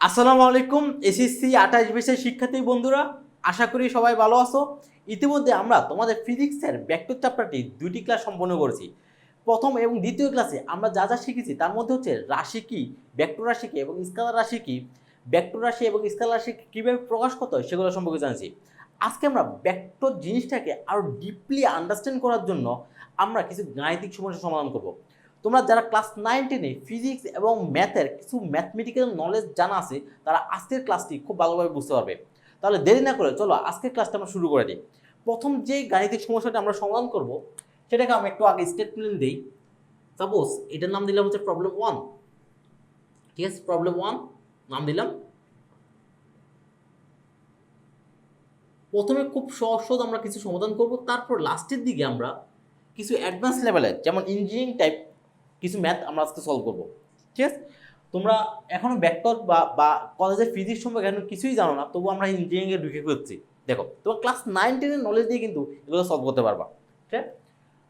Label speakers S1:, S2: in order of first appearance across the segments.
S1: আসসালামু আলাইকুম এসএসসি 28 শিক্ষার্থী বন্ধুরা, আশা করি সবাই ভালো আছো। ইতিমধ্যে আমরা তোমাদের ফিজিক্সের ভেক্টর চ্যাপ্টারটি দুইটি ক্লাস সম্পন্ন করেছি। প্রথম এবং দ্বিতীয় ক্লাসে আমরা যা যা শিখেছি তার মধ্যে হচ্ছে রাশি কি, ভেক্টর রাশি কি এবং স্কেলার রাশি কি, ভেক্টর রাশি এবং স্কেলার রাশি কীভাবে প্রকাশ করতে হয় সেগুলো সম্পর্কে জানছি। আজকে আমরা ভেক্টর জিনিসটাকে আরও ডিপলি আন্ডারস্ট্যান্ড করার জন্য আমরা কিছু গাণিতিক সমস্যার সমাধান করব। তোমরা যারা ক্লাস 9-10-এ ফিজিক্স এবং ম্যাথের কিছু ম্যাথমেটিক্যাল নলেজ জানা আছে তারা আজকের ক্লাসটি খুব ভালোভাবে বুঝতে পারবে। তাহলে দেরি না করে চলো আজকের ক্লাসটা আমরা শুরু করে দিই। প্রথম যে গাণিতিক সমস্যাটা আমরা সমাধান করব সেটাকে আমি একটু আগে স্টেটমেন্ট দিই। সাপোজ এটার নাম দিলাম হচ্ছে প্রবলেম 1। ঠিক আছে, প্রবলেম 1 নাম দিলাম। প্রথমে খুব সহজ সহজ আমরা কিছু সমাধান করব, তারপর লাস্টের দিকে আমরা কিছু অ্যাডভান্স লেভেলের যেমন ইঞ্জিনিয়ারিং টাইপ কিছু ম্যাথ আমরা আজকে সলভ করবো। ঠিক আছে, তোমরা এখনো ভেক্টর বা কলেজের ফিজিক্স সম্পর্কে এখন কিছুই জানো না, তবু আমরা ইঞ্জিনিয়ারিংয়ে ঢুকে করছি। দেখো তোমার ক্লাস 9-10-এর নলেজ দিয়ে কিন্তু এগুলো সলভ করতে পারবা। ঠিক আছে,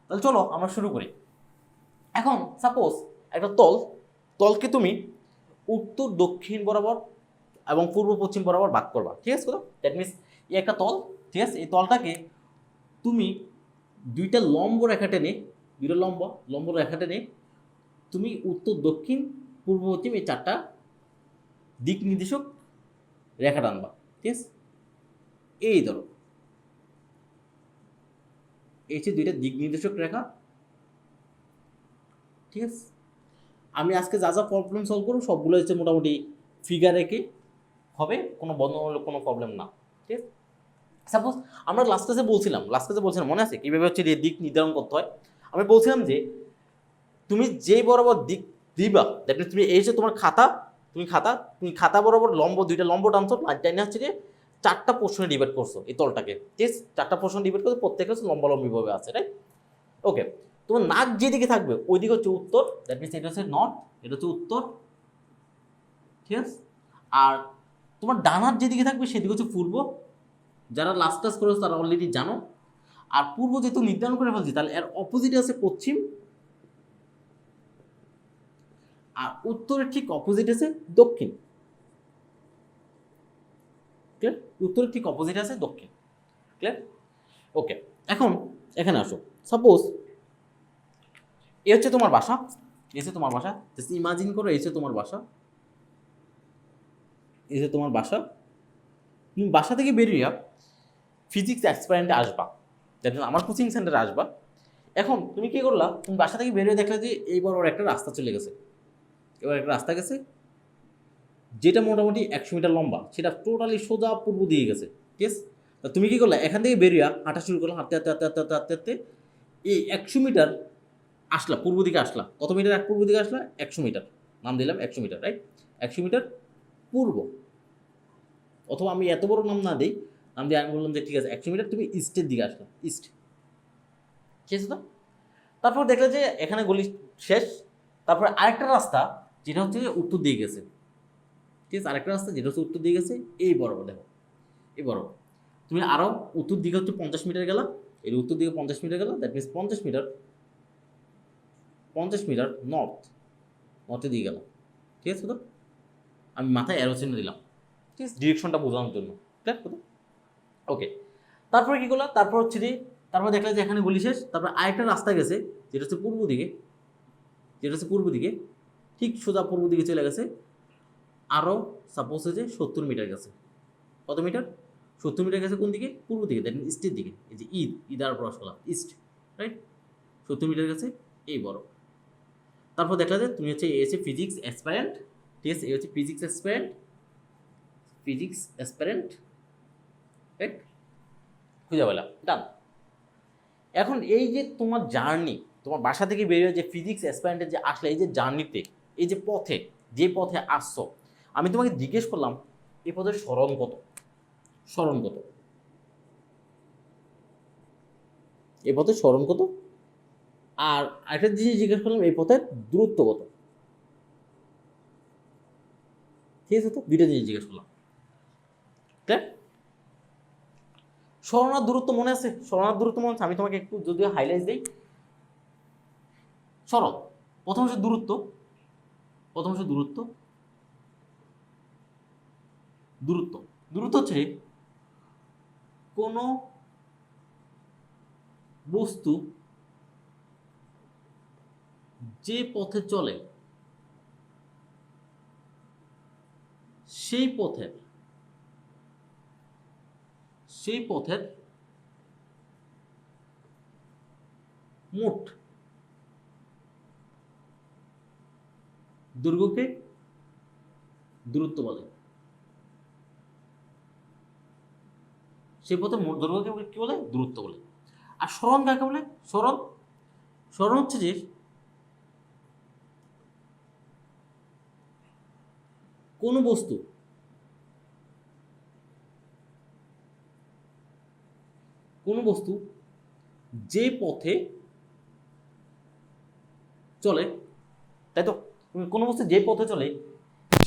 S1: তাহলে চলো আমরা শুরু করি। এখন সাপোজ একটা তলকে তুমি উত্তর দক্ষিণ বরাবর এবং পূর্ব পশ্চিম বরাবর ভাগ করবা। ঠিক আছে, দ্যাট মিনস এই একটা তল। ঠিক আছে, এই তলটাকে তুমি দুইটা লম্ব রেখা টেনে লম্ব রেখা টেনে তুমি উত্তর দক্ষিণ পূর্ব পশ্চিম এই চারটা দিক নির্দেশক রেখা টানবা। ঠিক আছে, এই ধরো এই হচ্ছে দুইটা দিক নির্দেশক রেখা। ঠিক আছে, আমি আজকে যা যা প্রবলেম সলভ করবো সবগুলো হচ্ছে মোটামুটি ফিগার রেখে হবে, কোনো বর্ণমূলক কোনো প্রবলেম না। ঠিক আছে, সাপোজ আমরা লাস্ট ক্লাসে বলছিলাম মনে আছে কীভাবে হচ্ছে দিক নির্ধারণ করতে হয়। আমি বলছিলাম যে তুমি যেই বরাবর দিক দিবা, দ্যাট মিনস তুমি এই যে তোমার তুমি খাতা বরাবর দুইটা লম্ব টানছো, টাইনে হচ্ছে যে চারটা পোর্শনে ডিভাইড করছো এই তলটাকে। ঠিক আছে, চারটা পোর্শনে ডিভাইড করছো, প্রত্যেকে হচ্ছে লম্বালম্বিভাবে আছে, রাইট? ওকে, তোমার নাক যেদিকে থাকবে ওই দিকে হচ্ছে উত্তর, দ্যাট মিনস এটা হচ্ছে নর্থ, এটা হচ্ছে উত্তর। ঠিক আছে, আর তোমার ডান হাত যেদিকে থাকবে সেদিকে হচ্ছে পূর্ব। যারা লাস্ট ক্লাস করেছো তারা অলরেডি জানো। আর পূর্ব যেহেতু নির্ধারণ করে ফেলছি তাহলে এর অপোজিটে আছে পশ্চিম, আর উত্তরের ঠিক অপোজিট আছে দক্ষিণ। ক্লিয়ার? উত্তরের ঠিক অপোজিট আছে দক্ষিণ। ক্লিয়ার? ওকে, এখন এখানে আসো। সাপোজ এ হচ্ছে তোমার বাসা, জাস্ট ইমাজিন করো এই হচ্ছে তোমার বাসা, তুমি বাসা থেকে বেরিয়ে ফিজিক্স এক্সপেরিমেন্টে আসবা, যার আমার কোচিং সেন্টারে আসবা। এখন তুমি কি করলা, তুমি বাসা থেকে বেরিয়ে দেখলে যে এই বড় একটা রাস্তা চলে গেছে। এবার একটা রাস্তা গেছে যেটা মোটামুটি 100 মিটার লম্বা, সেটা টোটালি সোজা পূর্ব দিয়ে গেছে। ঠিক আছে, তা তুমি কি করলা, এখান থেকে বেরিয়ে হাঁটা শুরু করলাম, হাঁটতে হাঁটতে হাঁটতে হাঁটতে হাঁটতে হাঁটতে এই 100 মিটার আসলা, পূর্ব দিকে আসলা। কত মিটার পূর্ব দিকে আসলা? 100 মিটার, নাম দিলাম 100 মিটার, রাইট? 100 মিটার পূর্ব, অথবা আমি এত বড় নাম না দিই, নাম দিয়ে আমি বললাম যে ঠিক আছে 100 মিটার তুমি ইস্টের দিকে আসলা, ইস্ট। ঠিক আছে, তো তারপর দেখলে যে এখানে গলি শেষ, তারপরে আরেকটা রাস্তা যেটা হচ্ছে উত্তর দিয়ে গেছে। ঠিক আছে, আরেকটা রাস্তা যেটা হচ্ছে উত্তর দিয়ে গেছে, এই বরাবর দেখো, এই বরাবর তুমি আরও উত্তর দিকে হচ্ছে 50 মিটার গেলা, এর উত্তর দিকে 50 মিটার গেলা, দ্যাট মিনস 50 মিটার নর্থে দিয়ে গেল। ঠিক আছে, তো আমি মাথায় অ্যারো চিহ্ন দিলাম, ঠিক আছে, ডিরেকশনটা বোঝানোর জন্য। ক্লিয়ার তো? ওকে, তারপরে কী করলাম, তারপর দেখলে যে এখানে গলি শেষ, তারপর আরেকটা রাস্তা গেছে যেটা হচ্ছে পূর্ব দিকে, ঠিক সোজা পূর্ব দিকে চলে গেছে। আরও সাপোজ হচ্ছে 70 মিটার গেছে। কত মিটার? 70 মিটার গেছে কোন দিকে? পূর্ব দিকে, দ্যাট মিন ইস্টের দিকে। এই যে ঈদ আর ক্রস করলাম, ইস্ট, রাইট? 70 মিটার গেছে এই বড়। তারপর দেখলা যে তুমি হচ্ছে এসে ফিজিক্স অ্যাসপারেন্ট। ঠিক আছে, এই হচ্ছে ফিজিক্স অ্যাসপারেন্ট, রাইট? খুঁজে পেলাম, ডান। এখন এই যে তোমার জার্নি, তোমার বাসা থেকে বেরিয়ে যে ফিজিক্স অ্যাসপারেন্টের যে আসলে এই যে জার্নিতে, এই যে পথে আসছো, আমি তোমাকে জিজ্ঞেস করলাম এই পথের স্মরণ কত, এই পথের স্মরণ কত, আর একটা জিনিস জিজ্ঞেস করলাম এই পথের দূরত্ব কত। ঠিক আছে, তো দুইটা জিনিস জিজ্ঞেস করলাম। ক্লিয়ার? স্মরণার দূরত্ব মনে আছে? আমি তোমাকে একটু যদিও হাইলাইট দিই। প্রথম হচ্ছে দূরত্ব, দূরত্ব। দূরত্ব হচ্ছে কোনো বস্তু যে পথে চলে সেই পথের মোট দৈর্ঘ্যকে দূরত্ব বলে। সেই পথে মোট দৈর্ঘ্যকে কি বলে? দূরত্ব বলে। আর সরণ কাকে বলে? সরণ হচ্ছে যে কোনো বস্তু যে পথে চলে, তাই তো? কোনো বস্তু যে পথে চলে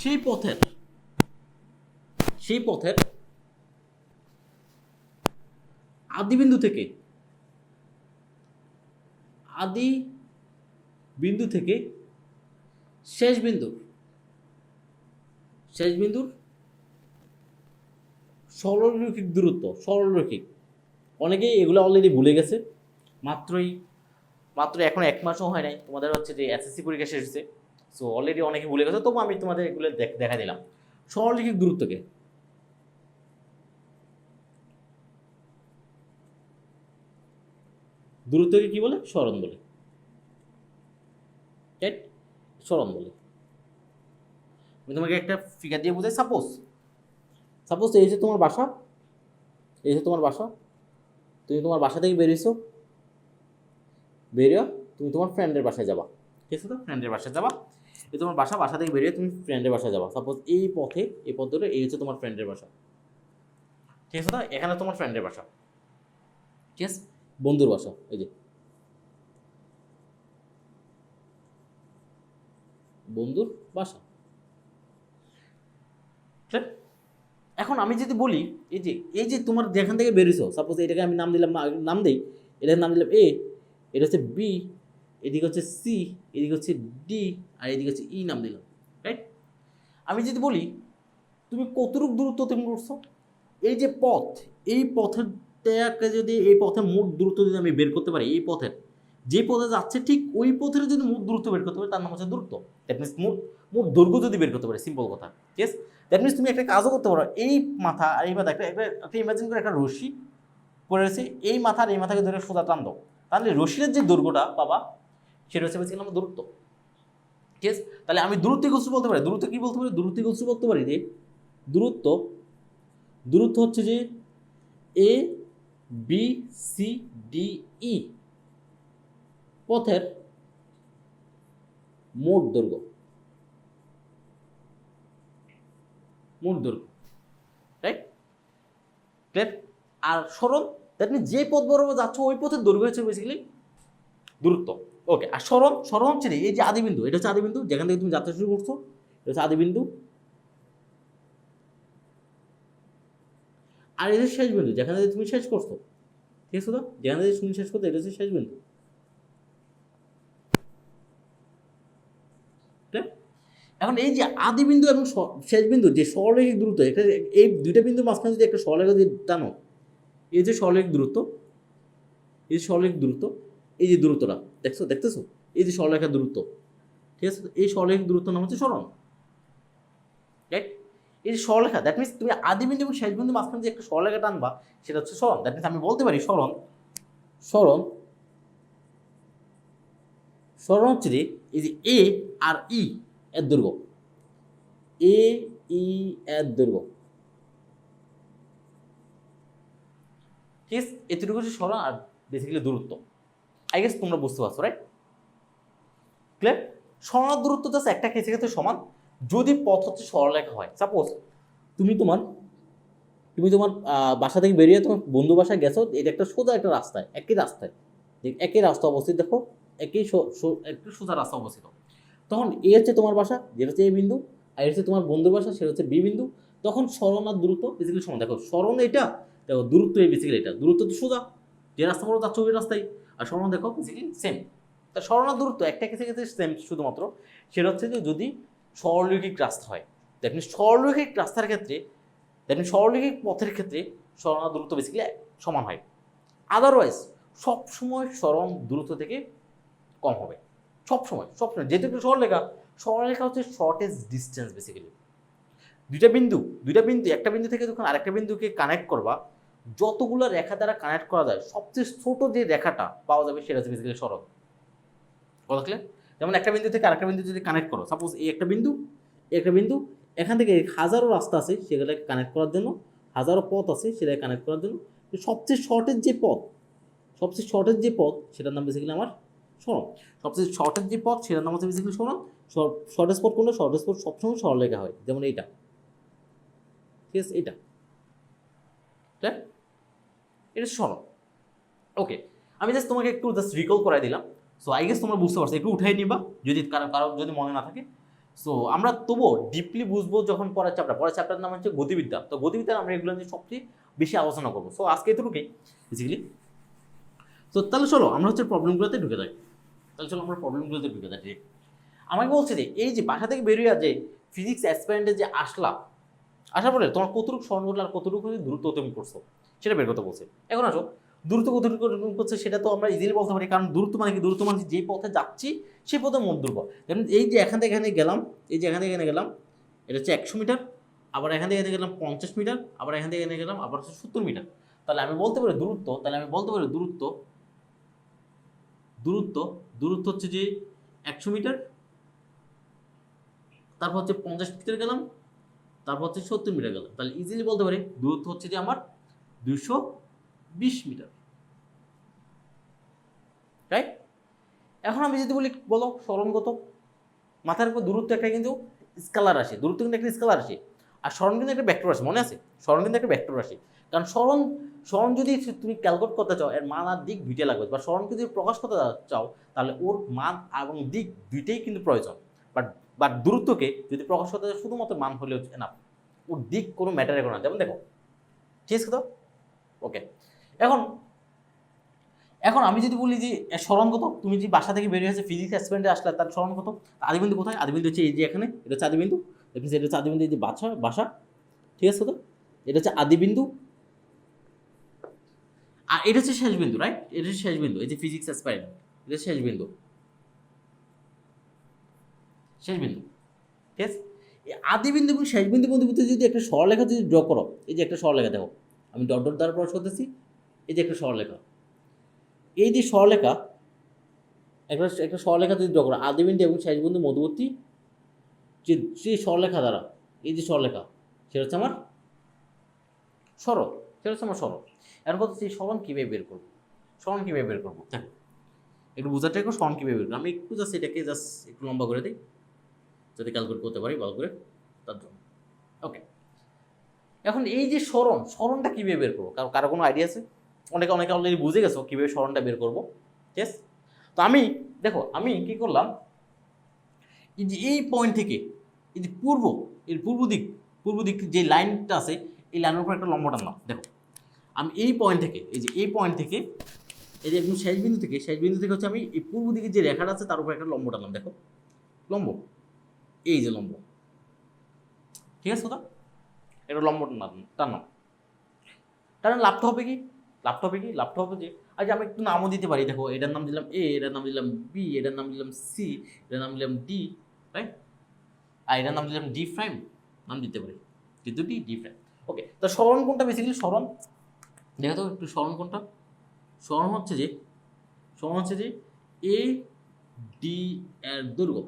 S1: সেই পথের আদি বিন্দু থেকে শেষ বিন্দুর সরলরৈখিক দূরত্ব। সরলরৈখিক, অনেকেই এগুলো অলরেডি ভুলে গেছে। মাত্র এখন 1 মাসও হয় নাই, তোমাদের হচ্ছে যে এসএসসি পরীক্ষা শেষ হয়েছে, সো অলরেডি অনেকে ভুলে গেছে। তবু আমি তোমাদের এগুলো দেখা দিলাম। সরলরৈখিক দূরত্বকে কি বলে? সরণ বলে। রাইট? সরণ বলে। আমি তোমাকে একটা ফিগার দিয়ে বুঝাই। সাপোজ এই যে তোমার বাসা, তুমি তোমার বাসা থেকে বেরিয়েছো, তুমি তোমার ফ্রেন্ডের বাসায় যাবা। ঠিক আছে? তো ফ্রেন্ডের বাসায় যাবা, এই তোমার বাসা থেকে বেরিয়ে তুমি ফ্রেন্ডের বাসায় যাবা। সাপোজ এই পথ ধরে এই হচ্ছে তোমার ফ্রেন্ডের বাসা। ঠিক আছে? তো এখানে তোমার ফ্রেন্ডের বাসা, ঠিক আছে? বন্ধুর বাসা, এই যে বন্ধুর বাসা। এখন আমি যদি বলি এই যে তোমার যেখান থেকে বেরিয়েছো, সাপোজ এটাকে আমি নাম দিই, এটার নাম দিলাম এ, এটা হচ্ছে বি, এদিকে হচ্ছে সি, এদিকে হচ্ছে ডি, আর এদিকে হচ্ছে ই নাম দিলাম। রাইট? আমি যদি বলি তুমি কতটুকু দূরত্ব তুমি করছো, এই যে এই পথের মোট দূরত্ব যদি আমি বের করতে পারি, এই পথের যে পথে যাচ্ছে ঠিক ওই পথের যদি মোট দূরত্ব বের করতে পারি, তার নাম হচ্ছে দূরত্ব। দ্যাট মিনস মোট দৈর্ঘ্য যদি বের করতে পারি, সিম্পল কথা। ঠিক আছে? দ্যাট মিনস তুমি একটা কাজও করতে পারো। এই মাথা আর এই মাথা একটা ইমাজিন করে একটা রশ্মি পড়ে রয়েছে, এই মাথা আর এই মাথাকে ধরে সোজা টান দাও, তাহলে রশ্মির যে দৈর্ঘ্যটা পাবা সেটা হচ্ছে বেসিক্যালি আমার দূরত্ব। ঠিক আছে? তাহলে আমি দূরত্ব ইকুয়ালস টু বলতে পারি, দূরত্ব ইকুয়ালস টু বলতে পারি যে দূরত্ব হচ্ছে যে A B C D E পথের মোট দৈর্ঘ্য। রাইট? ক্লিয়ার? আর সরণ, দ্যাট মিনস যে পথ বরাবর যাচ্ছ ওই পথের দৈর্ঘ্য হচ্ছে বেসিক্যালি দূরত্ব। ওকে। আর সরণ হচ্ছে এই যে আদিবিন্দু, এটা হচ্ছে আদিবিন্দু যেখান থেকে তুমি যাত্রা শুরু করছো, এটা হচ্ছে আদিবিন্দু। আর এই যে শেষ বিন্দু যেখান থেকে তুমি শেষ করছো, ঠিক আছে? তো যেখান থেকে তুমি শেষ করছো এটা হচ্ছে শেষ বিন্দু। এখন এই যে আদি বিন্দু এবং শেষ বিন্দু যে সরলরৈখিক দূরত্ব, এই দুইটা বিন্দুর মাঝখানে যদি একটা সরলরেখা দিয়ে টানো, এই যে সরলরৈখিক দূরত্ব, এই যে দূরত্বটা দেখতেছো এই যে সরলরেখার দূরত্ব, ঠিক আছে? এই সরলরৈখিক দূরত্ব নাম হচ্ছে সরণ। রাইট? এই যে সরলরেখা, দ্যাট মিনস তুমি আদি বিন্দু এবং শেষ বিন্দু মাঝখানে যে একটা সরলরেখা টানবা সেটা হচ্ছে সরণ। দ্যাট মিনস আমি বলতে পারি সরণ হচ্ছে যে এই যে এ আর ই এর দৈর্ঘ্য, এ ই এর দৈর্ঘ্য। ঠিক আছে? এতটুকু হচ্ছে সরণ আর বেসিক্যালি দূরত্ব। আই গেস তোমরা বুঝতে পারছো। রাইট? ক্লিয়ার? সরণের দূরত্ব জাস্ট একটা ক্ষেত্রে সমান যদি পথ হচ্ছে সরলরেখা হয়। সাপোজ তুমি তোমার বাসা থেকে বেরিয়ে তোমার বন্ধু বাসায় গেছো, এটা একটা সোজা একটা রাস্তায়, একই রাস্তা অবস্থিত, দেখো একটু সোজা রাস্তা অবস্থিত। তখন এ হচ্ছে তোমার বাসা, যেটা হচ্ছে এ বিন্দু, আর হচ্ছে তোমার বন্ধুর বাসা, সেটা হচ্ছে বি বিন্দু। তখন সরণ আর দূরত্ব বেসিক্যালি সমান। দেখো সরণ এটা, দেখো দূরত্ব এই বেসিক্যালি এটা, দূরত্ব তো সোজা, যে রাস্তা বড় যাচ্ছে ওই রাস্তায়, আর সরণ দেখো বেসিক্যালি সেম। তা সরণ আর দূরত্ব একটা ক্ষেত্রে সেম, শুধুমাত্র সেটা হচ্ছে যে যদি সরলরৈখিক রাস্তা হয়। দ্যাট মিনস সরলরৈখিক রাস্তার ক্ষেত্রে দ্যাট মিন সরলরেখিক পথের ক্ষেত্রে সরণ আর দূরত্ব বেসিক্যালি সমান হয়। আদারওয়াইজ সবসময় সরণ দূরত্ব থেকে কম হবে, সবসময় সবসময়। যেহেতু একটু সরলরেখা হচ্ছে শর্টেস্ট ডিস্টেন্স বেসিক্যালি। দুইটা বিন্দু একটা বিন্দু থেকে যখন আরেকটা বিন্দুকে কানেক্ট করবা, যতগুলো রেখা দ্বারা কানেক্ট করা যায় সবচেয়ে ছোট যে রেখাটা পাওয়া যাবে সেটা হচ্ছে বেসিক্যালি সরল। কথা ক্লিয়ার? যেমন একটা বিন্দু থেকে আরেকটা বিন্দু যদি কানেক্ট করো, সাপোজ এই একটা বিন্দু এখান থেকে হাজারো রাস্তা আছে সেগুলোকে কানেক্ট করার জন্য, হাজারো পথ আছে সেটাকে কানেক্ট করার জন্য, সবচেয়ে শর্টেজ যে পথ সেটার নাম বেসিক্যালি আমার সরণ। সবচেয়ে শর্টেজ যে পথ সেটার নাম হচ্ছে বেসিক্যালি সরণ। শর্টেজ পথ কোনটা? শর্টেজ পথ সবসময় সরলরেখা হয়, যেমন এইটা, ঠিক আছে, এটা সরল। ওকে, আমি জাস্ট তোমাকে একটু রিকল করাই দিলাম। সো আই গেস তোমরা বুঝতে পারছো, একটু উঠাই নিবা যদি কারো যদি মনে না থাকে। সো আমরা তবুও ডিপলি বুঝবো যখন পরের চ্যাপ্টার নাম হচ্ছে গতিবিদ্যা। তো গতিবিদ্যা আমরা এগুলো নিয়ে সবচেয়ে বেশি আলোচনা করবো। সো আজকে এতটুকুই বেসিক্যালি। তো তাহলে চলো আমরা হচ্ছে প্রবলেমগুলোতে ঢুকে যাই। আমাকে বলছে যে এই যে বাসা থেকে বেরিয়ে যে ফিজিক্স এক্সপেরিমেন্টে যে আসার পরে তোমার কতটুকু স্মরণ করলো আর কতটুকু দূরত্ব তুমি করছো সেটা বের করতে বলছে। এখন আসো, দূরত্ব কতটুকু করছে সেটা তো আমরা ইজিলি বলতে পারি, কারণ দূরত্ব মানে যে পথে যাচ্ছি সেই পথে মোট দূরত্ব। যেমন এই যে এখান থেকে এখানে গেলাম, এটা হচ্ছে 100 মিটার, আবার এখান থেকে এখানে গেলাম 50 মিটার, আবার এখান থেকে এখানে গেলাম আবার হচ্ছে 70 মিটার। তাহলে আমি বলতে পারি দূরত্ব হচ্ছে যে 100 মিটার, তারপর হচ্ছে 50 মিটার গেলাম, তারপর হচ্ছে 70 মিটার গেলাম। তাহলে ইজিলি বলতে পারি দূরত্ব হচ্ছে যে আমার 220 মিটার, রাইট? এখন আমি যদি বলি বলো সরণ কত, মাথার উপর দূরত্ব একটা কিন্তু স্কেলার রাশি, আর সরণ কিন্তু একটা ভেক্টর রাশি, মনে আছে? সরণ কিন্তু একটা ভেক্টর রাশি, কারণ সরণ যদি তুমি ক্যালকুলেট করতে চাও এর মান আর দিক দুইটাই লাগবে, বা সরণকে যদি প্রকাশ করতে চাও তাহলে ওর মান এবং দিক দুইটাই কিন্তু প্রয়োজন। বাট দূরত্বকে যদি প্রকাশ করতে চাও শুধুমাত্র মান হলেও না, ওর দিক কোনো ম্যাটারে করে না। যেমন দেখো, ঠিক আছে তো? ওকে, এখন আমি যদি বলি যে সরণ কত, তুমি যদি বাসা থেকে বেরিয়ে হচ্ছে ফিজিক্স এক্সপেরিমেন্টে আসলে তার সরণ কত? আদিবিন্দু কোথায়? আদিবিন্দু হচ্ছে এই যে এখানে, এটা হচ্ছে আদিবিন্দু। দেখুন এটা হচ্ছে আদিবিন্দু, এই যে বাসা, ঠিক আছে তো? এটা হচ্ছে আদিবিন্দু, আর এটা হচ্ছে শেষ বিন্দু, রাইট? এটা হচ্ছে শেষ বিন্দু। এই যে ফিজিক্স এক্সপেরিমেন্ট, এটা শেষ বিন্দু, ঠিক আছে? এই আদিবিন্দু এবং শেষ বিন্দু মধ্যে যদি একটা সরলরেখা যদি ড্র করো, এই যে একটা সরলরেখা দেখো, আমি ডট ডট দ্বারা প্রকাশ করতেছি, এই যে একটা সরলরেখা, এই যে সরলরেখা, একটা সরলরেখা যদি ড্র করো আদিবিন্দু এবং শেষ বিন্দু মধ্যবর্তী যে সরলরেখা দ্বারা, এই যে সরলরেখা, সেটা হচ্ছে আমার সরল। এখন কথা হচ্ছে সরণ কীভাবে বের করবো? দেখো একটু বোঝার ট্রাই করো, সরণ কীভাবে বের করবো। আমি একটু এটাকে একটু লম্বা করে দিই যাতে ক্যালকুলেট করতে পারি ভালো করে, তার জন্য। ওকে, এখন এই যে সরণটা কীভাবে বের করবো? কারো কোনো আইডিয়া আছে? অনেকে অলরেডি বুঝে গেছো কীভাবে সরণটা বের করবো, ঠিক আছে? তো আমি কি করলাম, এই পয়েন্ট থেকে এই যে পূর্ব দিক যে লাইনটা আছে, এই লাইনের উপর একটা লম্ব টানলাম। দেখো আমি এই পয়েন্ট থেকে এই যে একদম শেষ বিন্দু থেকে হচ্ছে আমি এই পূর্ব দিকে যে রেখাটা আছে তার উপর একটা লম্ব টানলাম। দেখো লম্ব, এই যে লম্ব, ঠিক আছে তো? এটা লম্ব টানলাম। লাভটা হবে যে আজ আমি একটু নামও দিতে পারি। দেখো এটার নাম দিলাম এ, এটার নাম দিলাম বি, এটার নাম দিলাম সি, এটার নাম দিলাম ডি, রাইট? আর এটার নাম দিলাম ডি প্রাইম, নাম দিতে পারি কিন্তু ডি প্রাইম। ওকে, তো সরণ কোনটা? বেসিক্যালি সরণ দেখো তো একটু, সরণ কোনটা? সরণ হচ্ছে যে এ ডি এর দৈর্ঘ্য,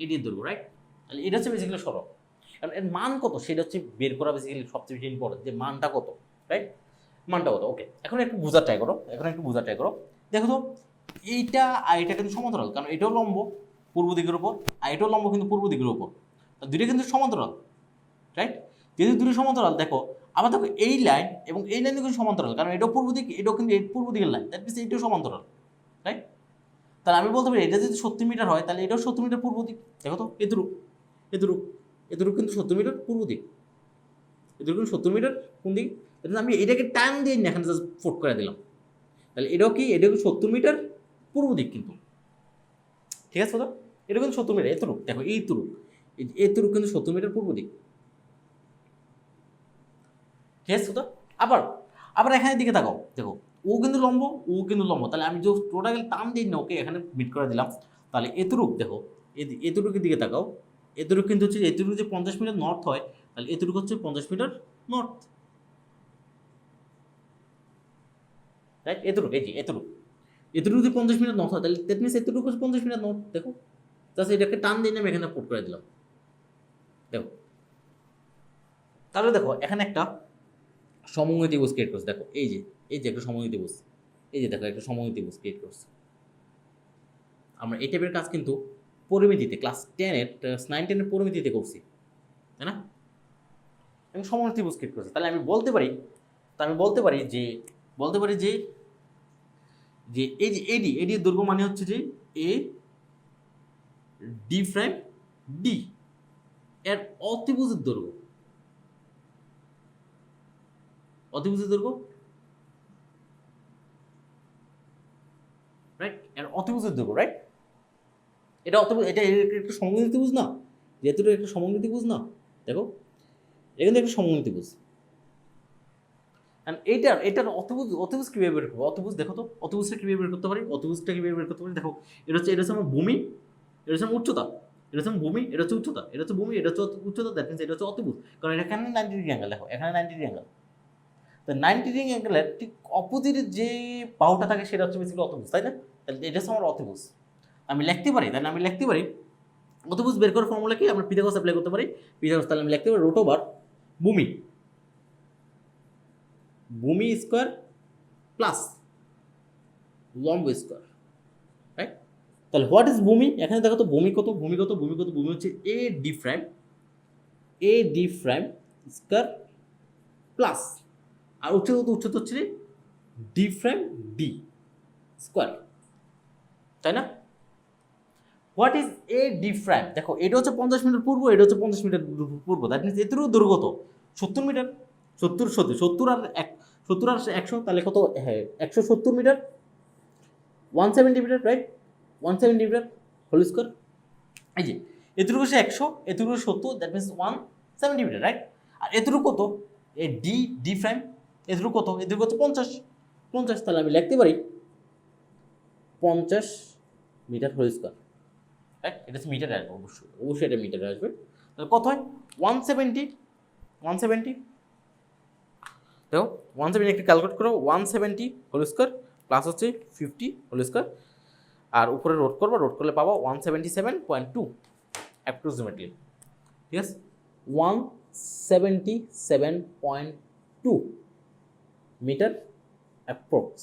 S1: এটির দৈর্ঘ্য, রাইট? তাহলে এটা হচ্ছে বেসিক্যালি সরণ। কারণ এর মান কত সেটা হচ্ছে বের করা বেসিক্যালি সবচেয়ে বেশি ইম্পর্টেন্ট, যে মানটা কত, রাইট? মানটা কত। ওকে, এখন একটু বোঝার ট্রাই করো। দেখো তো এইটা আর এটা কিন্তু সমান্তরাল, কারণ এটাও লম্ব পূর্ব দিকের উপর আর এটাও লম্ব কিন্তু পূর্ব দিকের উপর, দুটো কিন্তু সমান্তরাল, রাইট? যেহেতু দুটো সমান্তরাল, দেখো আবার দেখো এই লাইন এবং এই লাইন কিন্তু সমান্তরাল, কারণ এটাও পূর্ব দিক, এটাও কিন্তু পূর্ব দিকের লাইন, দ্যাট মিনস এটাও সমান্তরাল, রাইট? তাহলে আমি বলতে পারি এটা যদি 70 মিটার হয় তাহলে এটাও 70 মিটার পূর্ব দিক। দেখো তো এদুরু কিন্তু 70 মিটার পূর্ব দিক, এদুরু কিন্তু 70 মিটার কোন দিক? আমি এটাকে টান দিয়ে এখানে জাস্ট ফোট করে দিলাম, তাহলে এটাও 70 মিটার পূর্ব দিক কিন্তু, ঠিক আছে তো? এটা কিন্তু 70 মিটার। দেখো এইতুরুক কিন্তু 70 মিটার পূর্ব দিক, ঠিক আছে তো? আবার আবার এখানে দিকে তাকাও, দেখো ও কিন্তু লম্ব, ও কিন্তু লম্ব, তাহলে আমি যে টোটাল টান দিই না ওকে এখানে মিট করে দিলাম, তাহলে এতটুক দেখো, এতটুকুর দিকে তাকাও, এতটুকু কিন্তু হচ্ছে, এতটুকু যে 50 মিটার নর্থ হয়, তাহলে এতটুকু হচ্ছে 50 মিটার নর্থ, রাইট? এতটুকু, এই যে এতটুকু, এতটুকু যদি 50 মিটার নর্থ হয়, তাহলে দ্যাট মিনস এতটুকু হচ্ছে 50 মিটার নর্থ। দেখো জাস্ট এটাকে টান দিয়ে আমি এখানে পুট করে দিলাম, দেখো। তাহলে দেখো এখানে একটা সমমিতি ত্রিভুজ ক্রিয়েট করছে, দেখো এই যে, এই যে একটা সমমিতি ত্রিভুজ, এই যে দেখো একটা সমমিতি ত্রিভুজ ক্রিয়েট করছে। আমরা এই টাইপের কাজ কিন্তু পরিমিতিতে ক্লাস 10-এর, ক্লাস 9-10-এর পরিমিতিতে করছি, তাই না? আমি সমমিতি ত্রিভুজ ক্রিয়েট করছি, তাহলে আমি বলতে পারি, যে যে এই যে এডি, এর দৈর্ঘ্য মানে হচ্ছে যে এ ডি প্রাইম ডি, এর অতিভুজের দৈর্ঘ্য, রাইট? এর অতিভুজের দৈর্ঘ্য, রাইট? এটা এটা একটা সমমিতি ত্রিভুজ না, যেহেতু একটা সমমিতি ত্রিভুজ না, দেখো এখানে একটা সমমিতি ত্রিভুজ, এটার অতিভুজ কিভাবে বের করবো? অতিভুজ দেখো তো, অতিভুজটা কিভাবে বের করতে পারি? দেখো এটা হচ্ছে আমার ভূমি, এটা হচ্ছে আমার উচ্চতা, এটা হচ্ছে ভূমি, এটা হচ্ছে উচ্চতা, এটা হচ্ছে ভূমি, এটা হচ্ছে উচ্চতা, দ্যাট মিনস এটা হচ্ছে অতিভুজ, কারণ এখানে 90 ডিগ্রি অ্যাঙ্গেল, দেখো এখানে 90 ডিগ্রি অ্যাঙ্গেল, তো 90 ডিগ্রি অ্যাঙ্গেলের ঠিক অপোজিট যে বাহুটা থাকে সেটা হচ্ছে বেসিক্যালি অতিভুজ, তাই না? তাহলে এটা হচ্ছে আমার অতিভুজ, আমি লিখতে পারি, তাহলে আমি লিখতে পারি অতিভুজ বের করার ফর্মুলা কি? আমরা পিথাগোরাস অ্যাপ্লাই করতে পারি, তাহলে আমি লিখতে পারি রুট ওভার ভূমি স্কোয়ার প্লাস লম্ব স্কোয়ার, রাইট? তাহলে হোয়াট ইজ ভূমি? এখানে দেখো তো ভূমি কত, ভূমি হচ্ছে A D prime square plus, আর উচ্চতা হচ্ছে ডি প্রাইম ডি স্কোয়ার, তাই না? What is A D prime? দেখো এটা হচ্ছে 50 মিটার পূর্ব, এটা হচ্ছে 50 মিটার পূর্ব, দ্যাট মিনস এতটুকু দূর কত? 70 মিটার, 70 আর 100, তাহলে কত? হ্যাঁ 170 meter, 170 meter, right? 170 meter whole square, এই যে এতটুকু হচ্ছে 100, এতটুকু 70, দ্যাট মিনস 170 মিটার, রাইট? আর এতটুকু কত? এই ডি প্রাইম, এতটুকু কত? এতটুকু হচ্ছে 50, তাহলে আমি লিখতে পারি 50 মিটার হোল স্কোয়ার, রাইট? এটা হচ্ছে মিটারে আসবে, অবশ্যই এটা মিটারে আসবে, তাহলে কত হয়? 170, দেখো 170 একটু ক্যালকুলেট করো, 170 হোল স্কোয়ার প্লাস হচ্ছে 50 হোল স্কোয়ার, আর উপরে রোড করলে পাবো 177.2 অ্যাপ্রক্সিমেটলি, ঠিক আছে? 177.2 মিটার অ্যাপ্রক্স,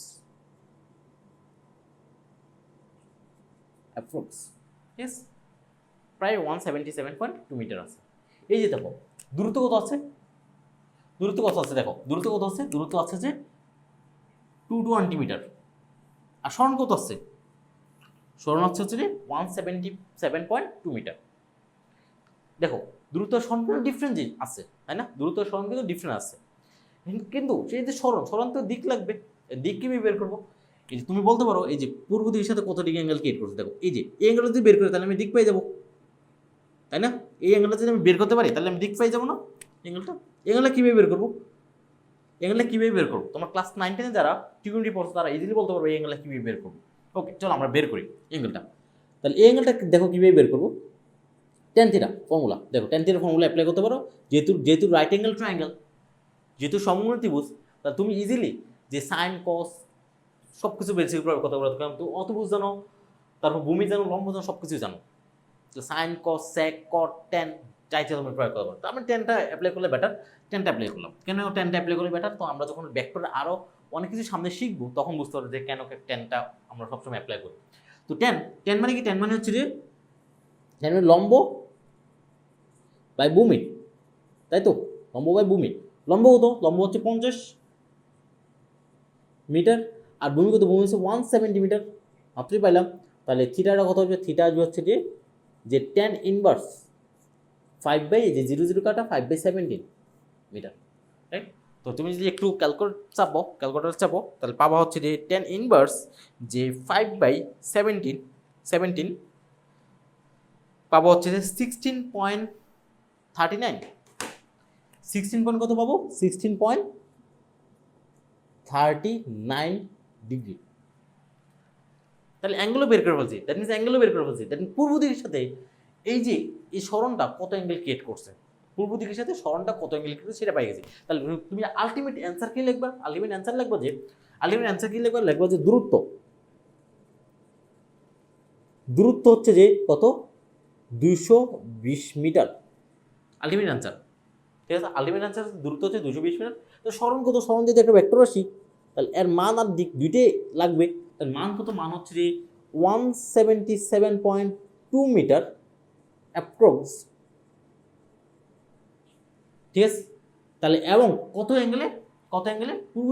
S1: ইয়েস, প্রায় 177.2 মিটার আছে। এই যে দেখো দূরত্ব কত আছে, দেখো দূরত্ব আছে যে 220 মিটার, আর স্মরণ কত আছে? স্মরণ হচ্ছে যে 177.2 মিটার। দেখো দূরত্ব স্মরণ কিন্তু ডিফারেন্স আছে, তাই না? দূরত্ব স্মরণ কিন্তু ডিফারেন্স আছে, কিন্তু সেই যে স্মরণ তো দিক লাগবে, দিক কিভাবে বের করবো? এই যে তুমি বলতে পারো এই যে পূর্ব দিকের সাথে কত ডিগ্রি অ্যাঙ্গেল ক্রিয়েট করছে, দেখো এই যে এই অ্যাঙ্গেলটা যদি বের করি তাহলে আমি দিক পেয়ে যাবো, তাই না? এই অ্যাঙ্গেলটা যদি আমি বের করতে পারি তাহলে আমি দিক পেয়ে যাবো না? অ্যাঙ্গেলটা কীভাবে বের করবো? তোমার ক্লাস 9-10 যারা টিউটোরিয়াল পড়ছো তারা ইজিলি বলতে পারবে এই অ্যাঙ্গেলটা কীভাবে বের করবো। ওকে চলো আমরা বের করি অ্যাঙ্গেলটা। তাহলে এই অ্যাঙ্গেলটা দেখো কীভাবে বের করবো? tan থিটা ফর্মুলা, দেখো tan থিটা ফর্মুলা অ্যাপ্লাই করতে পারো, যেহেতু রাইট অ্যাঙ্গেল ট্রায়াঙ্গেল, যেহেতু সমকোণ ত্রিভুজ, তাহলে তুমি ইজিলি যে সাইন কস সব কিছু বেশি কথা বলতে, কারণ তুমি অতিভুজ জানো, তারপর ভূমি জানো, লম্ব জানো, সব কিছুই জানো, সাইন কস সেক কট ট্যান চাইতে তুমি প্রয়োগ করতে পারো। তো আমরা টেনটা অ্যাপ্লাই করলে বেটার, টেনটা অ্যাপ্লাই করলাম। কেন টেনটা অ্যাপ্লাই করলে বেটার? তো আমরা যখন ব্যাক করে আরও অনেক কিছু সামনে শিখবো তখন বুঝতে পারবো যে কেন টেনটা আমরা সবসময় অ্যাপ্লাই করি। তো টেন মানে কি? টেন মানে হচ্ছে যে টেন মানে লম্ব বাই ভূমি, তাই তো? লম্ব বাই ভূমি। লম্ব কত? লম্ব হচ্ছে 50 মিটার, আর ভূমি কত? ভূমি হচ্ছে 170 মিটার, মাত্রই পাইলাম। তাহলে থিটাটা কত হবে? থিটা আসবে হচ্ছে যে টেন ইনভার্স 5/0 কাটা 5/17 মিটার, রাইট? তো তুমি যদি একটু ক্যালকুলেটর চাপো তাহলে পাবা হচ্ছে যে টেন ইনভার্স যে 5/17 পাবো হচ্ছে যে 16.39, 16 পয়েন্ট কত পাবো? 16.39 39 ডিগ্রি। তাহলে অ্যাঙ্গেলও বের করে ফেলছি, দ্যাট মিনস অ্যাঙ্গেলও বের করে ফেলছি। দ্যাট মিনস পূর্ব দিকের সাথে এই যে এই সরণটা কত অ্যাঙ্গেল ক্রিয়েট করছে, পূর্ব দিকের সাথে সরণটা কত অ্যাঙ্গেল ক্রিয়েট করছে সেটা পাই গেছি। তাহলে তুমি আলটিমেট অ্যান্সার কি লিখবা? আলটিমেট অ্যান্সার লিখবা যে দূরত্ব হচ্ছে যে কত, 220 মিটার আলটিমেট অ্যান্সার। ঠিক আছে, আলটিমেট অ্যান্সার দূরত্ব হচ্ছে 220 মিটার। তো সরণ কত? সরণ যদি একটা ভেক্টর রাশি, তাহলে এর মান আর দিক দুইটাই লাগবে। তার মান কত? মান হচ্ছে যে 177.2 মিটার অ্যাপ্রক্স। ঠিক আছে, তাহলে এবং কত অ্যাঙ্গেলে? পূর্ব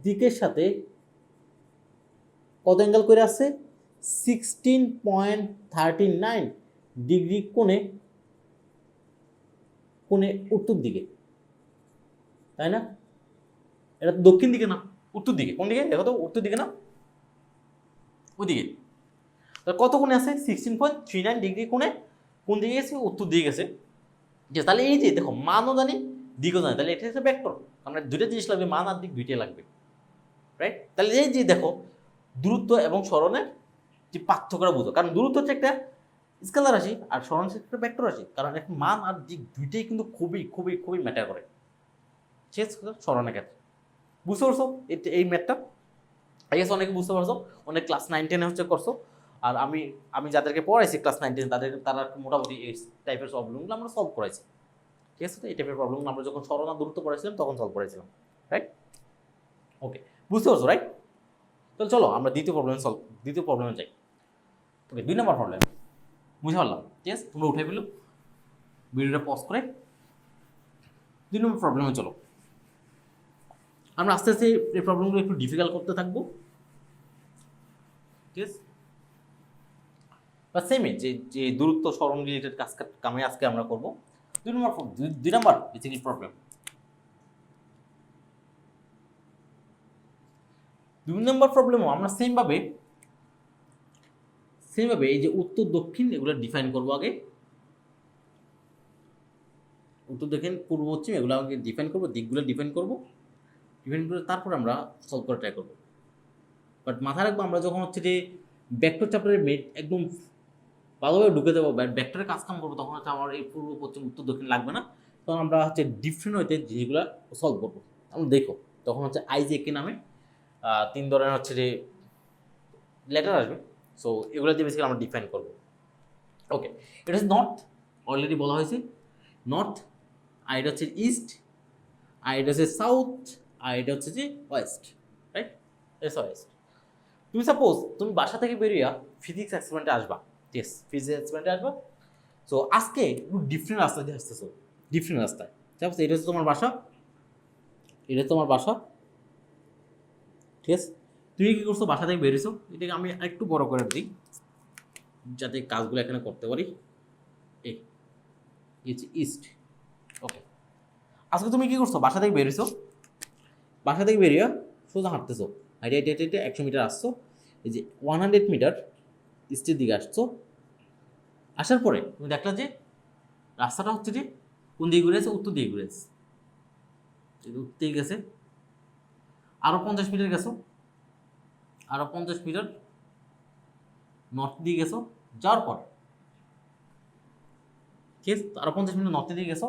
S1: দিকের সাথে কত অ্যাঙ্গেল করে আছে? 16.39 ডিগ্রি কোণে উত্তর দিকে, তাই না? এটা দক্ষিণ দিকে না, উত্তর দিকে। কোন দিকে দেখো তো? উত্তর দিকে না, ওইদিকে। তাহলে কত কোণে আছে? 16.39 ডিগ্রি কোণে কোন দিকে গেছে? উত্তর দিকে গেছে। তাহলে এই যে দেখো, মানও জানি দিকও জানি, তাহলে এটা হচ্ছে ভেক্টর। আমরা দুইটা জিনিস লাগবে, মান আর দিক দুইটাই লাগবে, রাইট? তাহলে এই যে দেখো, দূরত্ব এবং সরণের যে পার্থক্যটা বুঝো, কারণ দূরত্ব হচ্ছে একটা স্কেলার রাশি আর সরণ হচ্ছে একটা ভেক্টর রাশি। কারণ একটা মান আর দিক দুইটাই কিন্তু খুবই খুবই খুবই ম্যাটার করে, ঠিক আছে, সরণের ক্ষেত্রে। বুঝতে পারছো এই ম্যাথটা? আই গেস অনেকে বুঝতে পারছো, অনেক ক্লাস 9-10 হচ্ছে করছো। আর আমি যাদেরকে পড়াইছি ক্লাস 9-10 তারা মোটামুটি এই টাইপের প্রবলেমগুলো আমরা সলভ করাইছি, ঠিক আছে? তো এই টাইপের প্রবলেমগুলো আমরা যখন সরণ আর দূরত্ব পড়াইছিলাম তখন সলভ করেছিলাম, রাইট? ওকে, বুঝতে পারছো, রাইট? তাহলে চলো আমরা দ্বিতীয় প্রবলেমে যাই। ওকে, 2 নম্বর প্রবলেম বুঝে পারলাম, ঠিক আছে? তোমরা উঠে ফেলো, ভিডিওটা পজ করে 2 নম্বর প্রবলেমে চলো। আমরা আস্তে আস্তে এই প্রবলেমগুলো একটু ডিফিকাল্ট করতে থাকবো, ঠিক আছে? বা সেমই যে দূরত্ব সরণ রিলেটেড কামে আজকে আমরা করবো। 2 নম্বর বেসিক্যালি প্রবলেম। 2 নম্বর প্রবলেমও আমরা সেমভাবে এই যে উত্তর দক্ষিণ এগুলো ডিফাইন করবো আগে। উত্তর দক্ষিণ পূর্ব পশ্চিম এগুলো আগে ডিফাইন করবো, দিকগুলো ডিফাইন করে তারপর আমরা সলভ করে ট্রাই করবো। বাট মাথায় রাখবো, আমরা যখন হচ্ছে যে ভেক্টর চ্যাপ্টারে একদম ভালোভাবে ঢুকে দেবো, ভেক্টরের কাজ কাম করবো, তখন হচ্ছে আমার এই পূর্ব পশ্চিম উত্তর দক্ষিণ লাগবে না। তখন আমরা হচ্ছে ডিফারেন্ট হইতে জিনিসগুলো সলভ করবো। আমরা দেখো তখন হচ্ছে আইজেকে নামে 3 ধরনের হচ্ছে যে লেটার আসবে। সো এগুলো দিয়ে বেসিক্যালি আমরা ডিফাইন করবো। ওকে, এটা হচ্ছে নর্থ, অলরেডি বলা হয়েছে নর্থ। আর এটা হচ্ছে ইস্ট, আর এটা হচ্ছে সাউথ, আর এটা হচ্ছে যে ওয়েস্ট, রাইট? S West. তুমি সাপোজ তুমি বাসা থেকে বেরিয়ে ফিজিক্স এক্সপেরিমেন্টে আসবা, ইয়েস, ফিজিক্স এক্সপেরিমেন্টে আসবা। সো আজকে একটু ডিফারেন্ট রাস্তা দিয়ে আসতেছো, ডিফারেন্ট রাস্তায়। সাপোজ এটা হচ্ছে তোমার বাসা, ঠিক আছে? তুমি কী করছো? বাসা থেকে বেরিয়েছো। এটাকে আমি একটু বড় করে দিই যাতে কাজগুলো এখানে করতে পারি। এই হচ্ছে ইস্ট। ওকে, আজকে তুমি কী করছো? বাসা থেকে বেরিয়েছো, বেরিয়ে সোজা হাঁটতেছো, হাইটে 100 মিটার আসছো। এই যে 100 মিটার ইস্টের দিকে আসছো। আসার পরে তুমি দেখলা যে রাস্তাটা হচ্ছে যে কোন দিকে ঘুরে আছে? উত্তর দিকে ঘুরে আছে। উত্তর দিকে গেছে, আরও 50 মিটার গেছো, আরও 50 মিটার নর্থ দিকে গেছো। যাওয়ার পর ঠিক আছে, আরও 50 মিটার নর্থের দিকে গেছো,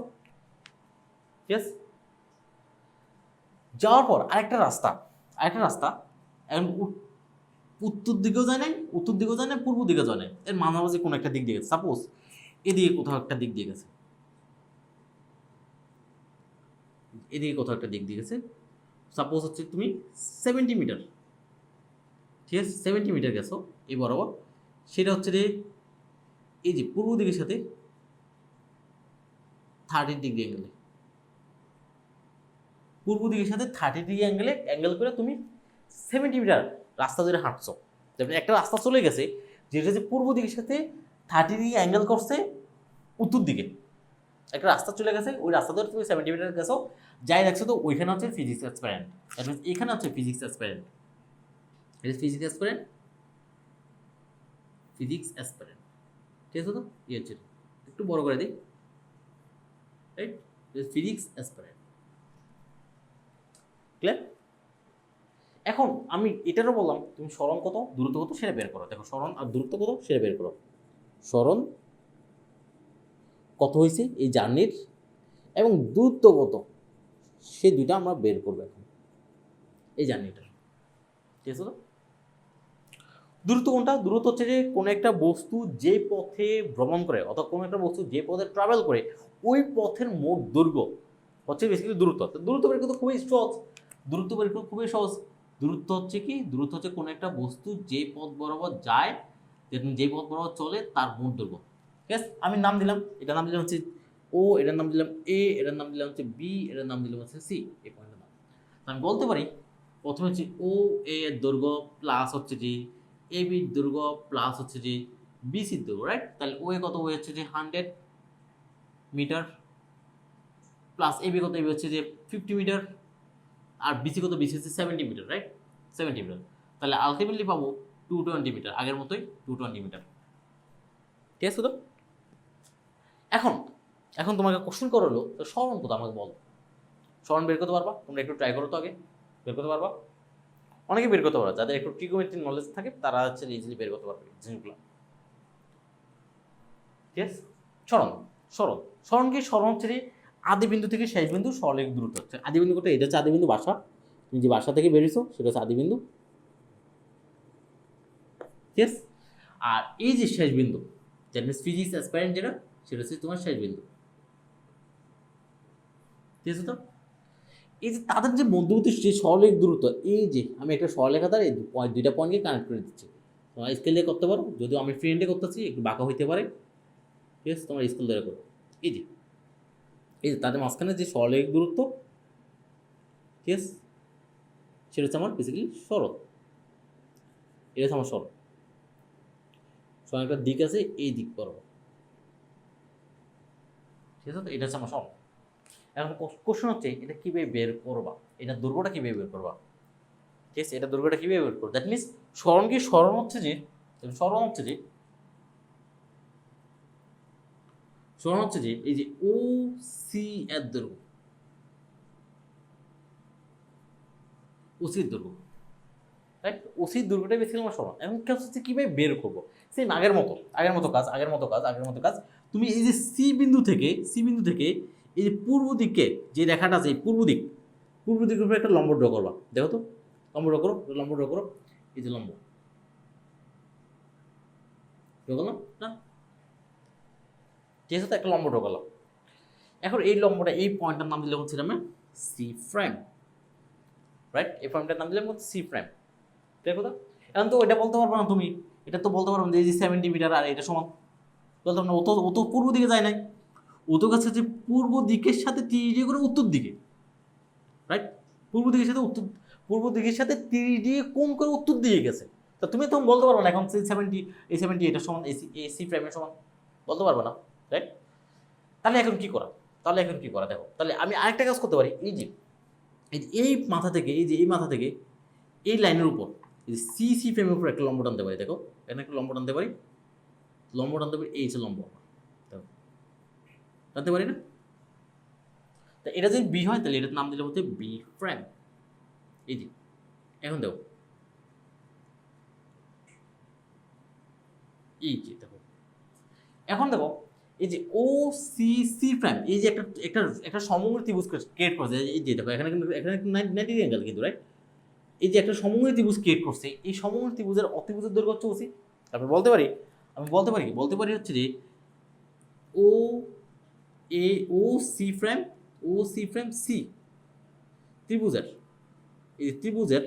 S1: ঠিক আছে? যাওয়ার পর আরেকটা রাস্তা এখন উত্তর দিকেও যায় নাই, পূর্ব দিকেও যায় নাই, এর মাঝামাঝি কোনো একটা দিক দিয়ে গেছে। সাপোজ এদিকে কোথাও একটা দিক দিয়ে গেছে, সাপোজ হচ্ছে তুমি 70 মিটার, ঠিক আছে, 70 মিটার গেছো এই বরাবর। সেটা হচ্ছে যে এই যে পূর্ব দিকের সাথে 30 ডিগ্রি অ্যাঙ্গেলে, অ্যাঙ্গেল করে তুমি 70 মিটার রাস্তা ধরে হাঁটছো। একটা রাস্তা চলে গেছে যেটা হচ্ছে পূর্ব দিকের সাথে 30 ডিগ্রি অ্যাঙ্গেল করছে উত্তর দিকে। একটা রাস্তা চলে গেছে, ওই রাস্তা ধরে তুমি 70 মিটার গেছো, যাই দেখছো তো ওইখানে হচ্ছে ফিজিক্স এক্সপেরিমেন্ট। এখানে হচ্ছে ফিজিক্স এক্সপেরিমেন্ট, ঠিক আছে? তো হচ্ছে একটু বড় করে দিই, রাইট? Physics experiment. ক্লিয়ার? এখন আমি এটারও বললাম তুমি সরণ কত দূরত্ব কত সেটা বের করো। দেখো সরণ আর দূরত্ব কত সেটা বের করো। সরণ কত হয়েছে এই জার্নির এবং দূরত্ব কত সেই দুইটা আমরা বের করবো এখন এই জার্নিটার। ঠিক আছে তো? দূরত্ব কোনটা? দূরত্ব হচ্ছে যে কোনো একটা বস্তু যে পথে ভ্রমণ করে অথবা কোনো একটা বস্তু যে পথে ট্রাভেল করে ওই পথের মোট দৈর্ঘ্য হচ্ছে বেসিক্যালি দূরত্ব। তো দূরত্ব বের করতে খুবই সহজ। দূরত্ব বের করতে খুবই সহজ। দূরত্ব হচ্ছে কি? দূরত্ব হচ্ছে কোনো একটা বস্তু যে পথ বরাবর যায়, যে পথ বরাবর চলে তার মোট দৈর্ঘ্য। ঠিক আছে? আমি নাম দিলাম, এটার নাম দিলাম হচ্ছে ও, এটার নাম দিলাম এ, এটার নাম দিলাম হচ্ছে বি, এটার নাম দিলাম হচ্ছে সি। এই পয়েন্টের নাম আমি বলতে পারি প্রথমে হচ্ছে ও এ এর দৈর্ঘ্য প্লাস হচ্ছে যে এ বির দৈর্ঘ্য প্লাস হচ্ছে যে বিসির দৈর্ঘ্য, রাইট? তাহলে ও এ কত? ও হচ্ছে যে 100 মিটার প্লাস এ বি কত? এ বি হচ্ছে যে 50 মিটার আর বিসি কত? বিসি হচ্ছে 70 মিটার, রাইট? 70 মিটার। তাহলে আলটিমেটলি পাবো 220 মিটার, আগের মতোই 220 মিটার। ঠিক আছে তো? এখন এখন তোমাকে কোশ্চেন করা হলো তো সরণ কত আমাকে বলো। সরণ বের করতে পারবা? তোমরা একটু ট্রাই করো তো আগে। বের করতে পারবা? অনেকে বের করতে পারবে, যাদের একটু ট্রিগোনোমেট্রি নলেজ থাকে তারা হচ্ছে ইজিলি বের করতে পারবে জিনিসগুলো। ঠিক আছে? সরণ সরণ সরণ কি? সরণ হচ্ছে যে আদি বিন্দু থেকে শেষ বিন্দু সরলেখ দূরত্ব হচ্ছে। আদি বিন্দু কোথায়? এটা হচ্ছে আদি বিন্দু, বাসা। তুমি যে বাসা থেকে বেরিয়েছো সেটা হচ্ছে আদি বিন্দু। ঠিক আছে? আর এই যে শেষ বিন্দু, দ্যাট মিনস ফিজিক্স অ্যাসপাইরেন্ট যেটা, সেটা হচ্ছে তোমার শেষ বিন্দু। ঠিক আছে তো? এই যে তাদের যে মধ্যবর্তী যে সরলেখ দূরত্ব, এই যে আমি একটা সরলেখা দ্বারা এই দুইটা পয়েন্টকে কানেক্ট করে দিচ্ছি। তোমার স্কেল দিয়ে করতে পারো, যদিও আমি ফ্রেন্ডে করতেছি একটু বাঁকা হইতে পারে। ঠিক আছে? তোমার স্কেল ধরে করো। এই যে তাদের মাঝখানে যে সরলেখ দূরত্ব, ঠিক আছে, সেটা হচ্ছে আমার বেসিক্যালি সরল। এটা হচ্ছে আমার সরল। সরল একটা দিক আছে, এই দিক বরাবর। ঠিক আছে? তো এটা হচ্ছে আমার সরল। এখন কোশ্চেন হচ্ছে এটা কীভাবে বের করবা, এটা দৈর্ঘ্যটা কীভাবে বের করবা। ঠিক আছে? এটা দৈর্ঘ্যটা কীভাবে বের করবো? দ্যাট মিনস সরণ কি? সরণ হচ্ছে যে এই যে ও সি এর দৈর্ঘ্য, ওসির দৈর্ঘ্য, রাইট? ওসির দৈর্ঘ্যটাই বেশি আমার সমান। এখন কাজ হচ্ছে কীভাবে বের করবো? সেম আগের মতো কাজ। তুমি এই যে সি বিন্দু থেকে এই যে পূর্ব দিকে যে রেখাটা আছে, এই পূর্ব দিকের উপরে একটা লম্ব ড্র করবা। দেখো তো, লম্ব ড্র করো। এই যে লম্ব ড্র করলাম না? ঠিক আছে? তো একটা লম্ব ড্র করলাম। এখন এই লম্বটা, এই পয়েন্টটার নাম দিলাম হচ্ছে আমি সি প্রাইম, রাইট? এই পয়েন্টটার নাম দিলাম সি প্রাইম। দেখো তো, এখন তো এটা বলতে পারবো না তুমি, এটা তো বলতে পারবো না যে এই যে 70 মিটার আর এটা সমান। বলতে পারবো না, ও তো পূর্ব দিকে যায় নাই। ও তো কাছে যে পূর্ব দিকের সাথে 30 ডিগ্রি করে উত্তর দিকে, রাইট? পূর্ব দিকের সাথে 30 ডিগ্রি কোণ করে উত্তর দিকে গেছে। তো তুমি তখন বলতে পারবো না এখন এই 70 এটা সমান এই সি প্রাইমের সমান, বলতে পারবো না, রাইট? তাহলে এখন কি করা? দেখো, তাহলে আমি আরেকটা কাজ করতে পারি। এই মাথা থেকে এই লাইনের উপর এই যে সি ফ্রেমের উপর একটা লম্ব টানতে পারি। দেখো, এখানে একটা লম্ব টানতে পারি, এই হচ্ছে লম্ব। দেখো, টানতে পারি না? তা এটা যদি বি হয় তাহলে এটার নাম দিলে হচ্ছে বি প্রাইম। এই যে এখন দেখো, দেখো এখন দেখো এই যে ও সি প্রাইম, এই যে একটা সমগ্র ত্রিভুজ ক্রিয়েট করছে। এই যে দেখো এখানে 90 অ্যাঙ্গেল কিন্তু, রাইট? এই যে একটা সমগ্র ত্রিভুজ ক্রিয়েট করছে, এই সমগ্র ত্রিভুজের অতিভুজের দৈর্ঘ্য হচ্ছে ওসি। তারপর বলতে পারি হচ্ছে যে ও এ ও সি প্রাইম সি ত্রিভুজের, এই ত্রিভুজের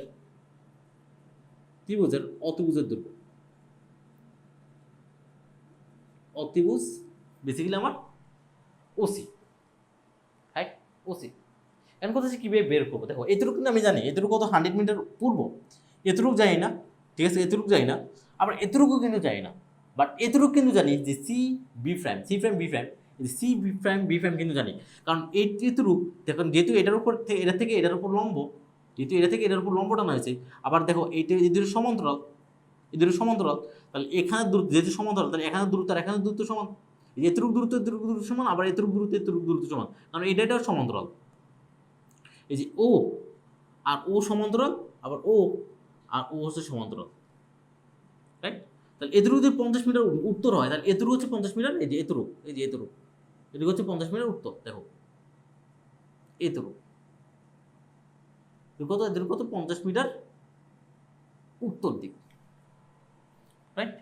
S1: অতিভুজের দৈর্ঘ্য, অতিভুজ বেসিক্যালি আমার ওসি, রাইট? ওসি। এখন কথা হচ্ছে কীভাবে বের করবো। দেখো এতটুকু কিন্তু আমি জানি, এতটুকু কত 100 মিটার পূর্ব, এতটুকু জানি না। ঠিক আছে? এতটুকু জানি না, আবার এতটুকু কিন্তু জানি না। বাট এতটুকু কিন্তু জানি যে সি বি প্রাইম কিন্তু জানি। কারণ এতটুকু দেখুন, যেহেতু এটার উপর থেকে এটার উপর লম্ব, লম্ব টানা হয়েছে। আবার দেখো এদের সমান্তরাল, তাহলে এখানে যেহেতু সমান্তরাল, তাহলে এখানে দূরত্ব আর এখানে দূরত্ব সমান। এতটুকু দূরত্ব সমান, আবার এতটুকু দূরত্ব সমান, কারণ এটাও সমান্তরাল। এই যে ও আর ও সমান্তরাল, আবার ও আর ও হচ্ছে সমান্তরাল, রাইট? তাহলে এতটুকু যদি 50 মিটার উত্তর হয়, তাহলে এতটুকু হচ্ছে 50 মিটার, এই যে এতটুকু, এই যে এতটুকু, এটুকু হচ্ছে 50 মিটার উত্তর। দেখো এতটুকু কত, এতটুকু কত 50 মিটার উত্তর দিক, রাইট?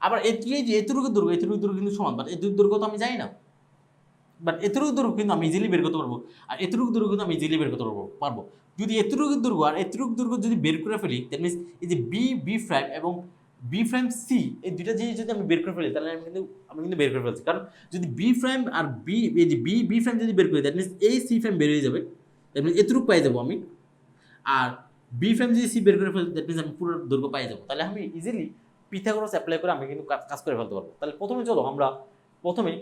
S1: আবার এই যে এতটুকু দৈর্ঘ্য কিন্তু সমান, বাট এতটুকু দৈর্ঘ্য তো আমি জানি না, বাট এতটুকু দৈর্ঘ্য কিন্তু আমি ইজিলি বের করতে পারবো, আর এতটুকু দৈর্ঘ্য কিন্তু আমি ইজিলি বের করতে পারবো। যদি এতটুকু দৈর্ঘ্য আর এতটুকু দৈর্ঘ্য যদি বের করে ফেলি, দ্যাট মিনস এই যে বি প্রাইম এবং বি প্রাইম সি, এই দুইটা জিনিস যদি আমি বের করে ফেলি, তাহলে আমি কিন্তু বের করে ফেলছি। কারণ যদি বি প্রাইম আর এই যে বি প্রাইম যদি বের করি, দ্যাট মিনস এই সি প্রাইম বের হয়ে যাবে, দ্যাট মিনস এতটুকু পাই যাবো আমি। আর বি প্রাইম যদি সি বের করে ফেলি, দ্যাট মিনস আমি পুরো দৈর্ঘ্য পাই যাবো। তাহলে আমি ইজিলি পিথাগোরাস অ্যাপ্লাই করে আমি কিন্তু কাজ করে ফেলতে পারবো। তাহলে প্রথমে চলো আমরা প্রথমে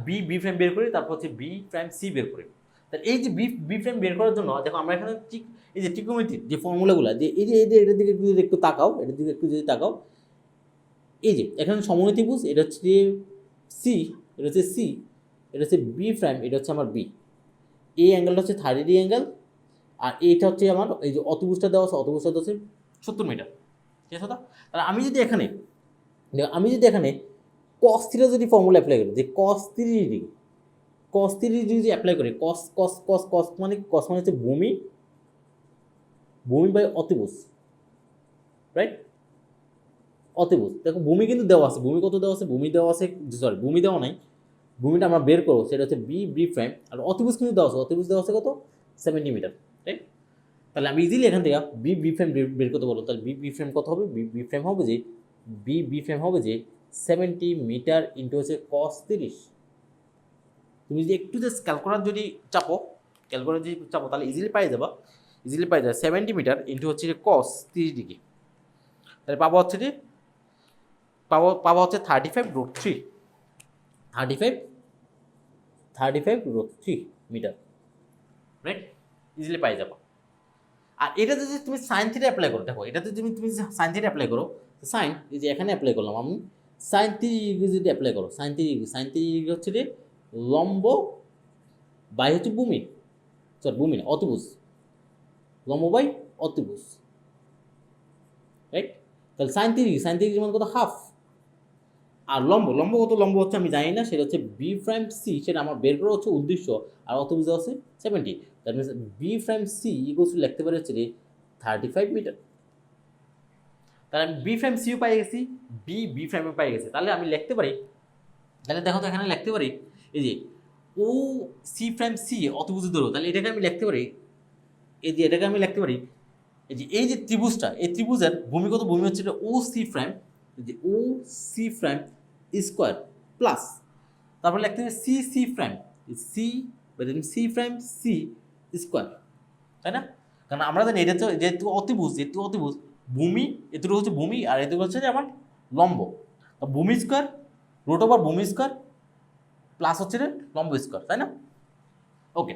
S1: বি প্রাইম বের করি, তারপর হচ্ছে বি প্রাইম সি বের করি। তাহলে এই যে বি প্রাইম বের করার জন্য দেখো আমরা এখানে ঠিক এই যে ট্রিগোনোমেট্রির যে ফর্মুলাগুলো, যে এই যে এটার দিকে যদি একটু তাকাও, এটার দিকে একটু যদি তাকাও, এই যে এখানে সমমিতিভুজ, এটা হচ্ছে সি, এটা হচ্ছে সি, এটা হচ্ছে বি প্রাইম, এটা হচ্ছে আমার বি। এই অ্যাঙ্গেলটা হচ্ছে 30 অ্যাঙ্গেল, আর এইটা হচ্ছে আমার এই যে অতিভুজটা দেওয়া আছে, অতিভুজটা হচ্ছে 70 মিটার, ঠিক আছে? তাহলে আমি যদি এখানে cos থিটা যদি ফর্মুলা অ্যাপ্লাই করি, যে cos 30 ডিগ্রি, cos 30 ডিগ্রি যদি অ্যাপ্লাই করি, cos মানে হচ্ছে ভূমি বাই অতিভুজ, রাইট? অতিভুজ, দেখো ভূমি কিন্তু দেওয়া আছে, ভূমি কত দেওয়া আছে, ভূমি দেওয়া আছে, সরি ভূমি দেওয়া নাই, ভূমিটা আমরা বের করবো, সেটা হচ্ছে বি প্রাইম, আর অতিভুজ কিন্তু দেওয়া আছে, অতিভুজ দেওয়া আছে কত 70 মিটার, রাইট? তাহলে আমি ইজিলি এখান থেকে বি প্রাইম বের করতে পারবো। তাহলে বি প্রাইম কত হবে, বি প্রাইম হবে যে বি প্রাইম হবে যে 70 মিটার ইন্টু হচ্ছে cos 30। তুমি যদি একটু জাস্ট ক্যালকুলেটর যদি চাপো, তাহলে ইজিলি পাই যাবে 70 মিটার ইন্টু হচ্ছে যে cos 30 ডিগ্রি, তাহলে পাবো হচ্ছে যে পাবো হচ্ছে 35√3, 35√3 মিটার, রাইট? ইজিলি পাই যাবো। আর এটা যদি তুমি সাইন থিটা অ্যাপ্লাই করো, দেখো এটাতে তুমি সাইন থিটা অ্যাপ্লাই করো, সাইন এই যে এখানে অ্যাপ্লাই করলাম আমি, সাইন 30 ডিগ্রি যদি অ্যাপ্লাই করো, সাইন 30 ডিগ্রি হচ্ছে যে লম্ব বাই হচ্ছে ভূমি, ভূমি না অতিভুজ, লম্ব বাই অতিভুজ, রাইট? তাহলে সাইন 30 ডিগ্রি মানে কত, হাফ। আর লম্ব কত, লম্ব হচ্ছে আমি জানি না, সেটা হচ্ছে বি প্রাইম সি, সেটা আমার বের করা হচ্ছে উদ্দেশ্য, আর অতিভুজ হচ্ছে 70, that means B prime C equals to লিখতে পারি হচ্ছে 35 মিটার। তাহলে আমি বি প্রাইম সিও পাই গেছি, বি প্রাইমও পাই গেছি। তাহলে আমি লিখতে পারি, তাহলে দেখো তো এখানে লিখতে পারি এই যে ও সি প্রাইম সি অতিভুজ দৈর্ঘ্য, তাহলে এটাকে আমি লিখতে পারি, এই যে এটাকে আমি লিখতে পারি এই যে ত্রিভুজটা, এই ত্রিভুজের ভূমি কত, ভূমি হচ্ছে ও সি প্রাইম, যে O C prime square plus, তারপর লিখতে হবে C prime, C prime C square, তাই না? কারণ আমরা জানি এটা তো যেহেতু অতিভুজ, ভূমি এটুকু হচ্ছে ভূমি, আর এটুকু হচ্ছে যে আমার লম্ব, ভূমি স্কোয়ার রুট ওভার ভূমি স্কোয়ার প্লাস হচ্ছে যে লম্ব স্কোয়ার, তাই না? ওকে,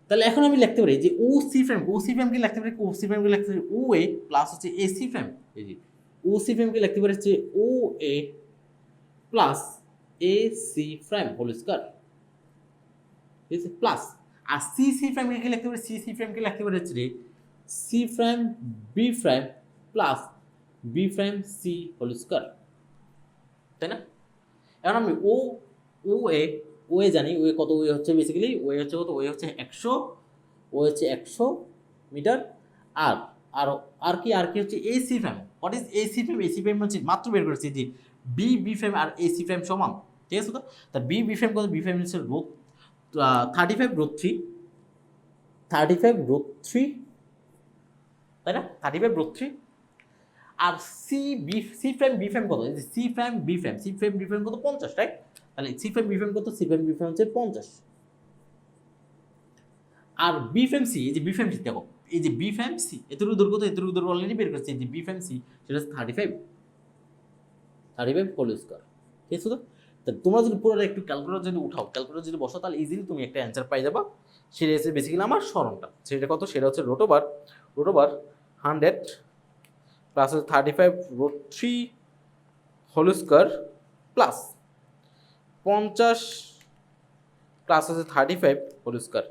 S1: তাহলে এখন আমি লিখতে পারি যে ও সি প্রাইমকে লিখতে পারি, ও এ প্লাস হচ্ছে এ সি প্রাইম, এই যে ও সি প্রাইমকে লিখতে পারি হচ্ছে O A plus A C prime whole square, ঠিক আছে? প্লাস আর সি প্রাইমকে লিখতে পারি, হচ্ছে C prime B prime plus B prime C whole square, তাই না? এখন আমি ও এ জানি, ও এ কত, ও হচ্ছে বেসিক্যালি ও হচ্ছে কত, ও হচ্ছে 100 মিটার, আর আর কি হচ্ছে AC prime. What is AC prime? AC prime হচ্ছে মাত্র বের করেছি যে বি প্রাইম আর এসি প্রাইম সমান, ঠিক আছে? তো তা বি প্রাইম কত, বি প্রাইম হচ্ছে 35√3, তাই না? 35√3, আর সি প্রাইম বি প্রাইম কত, সি প্রাইম বি প্রাইম কত 50, রাইট? তাহলে সি প্রাইম বি প্রাইম কত, সি প্রাইম বি প্রাইম হচ্ছে 50, আর বি প্রাইম সি, এই যে বি প্রাইম সি দেখো, এই যে বি প্রাইম সি এতটুকু দৈর্ঘ্য অলরেডি বের করছে, এই যে বি প্রাইম সি সেটা হচ্ছে 35 হোল স্কোয়ার, ঠিক আছে? তো তোমরা যদি পুরো একটু ক্যালকুলেটর যদি উঠাও, ক্যালকুলেটর যদি বসো, তাহলে ইজিলি তুমি একটা অ্যান্সার পাই যাবা। সেটা হচ্ছে বেসিক্যালি আমার স্মরণটা, সেটা কত, সেটা হচ্ছে root over 100 plus 35√3 whole square plus 50 plus হচ্ছে 35 হোল স্কোয়ার,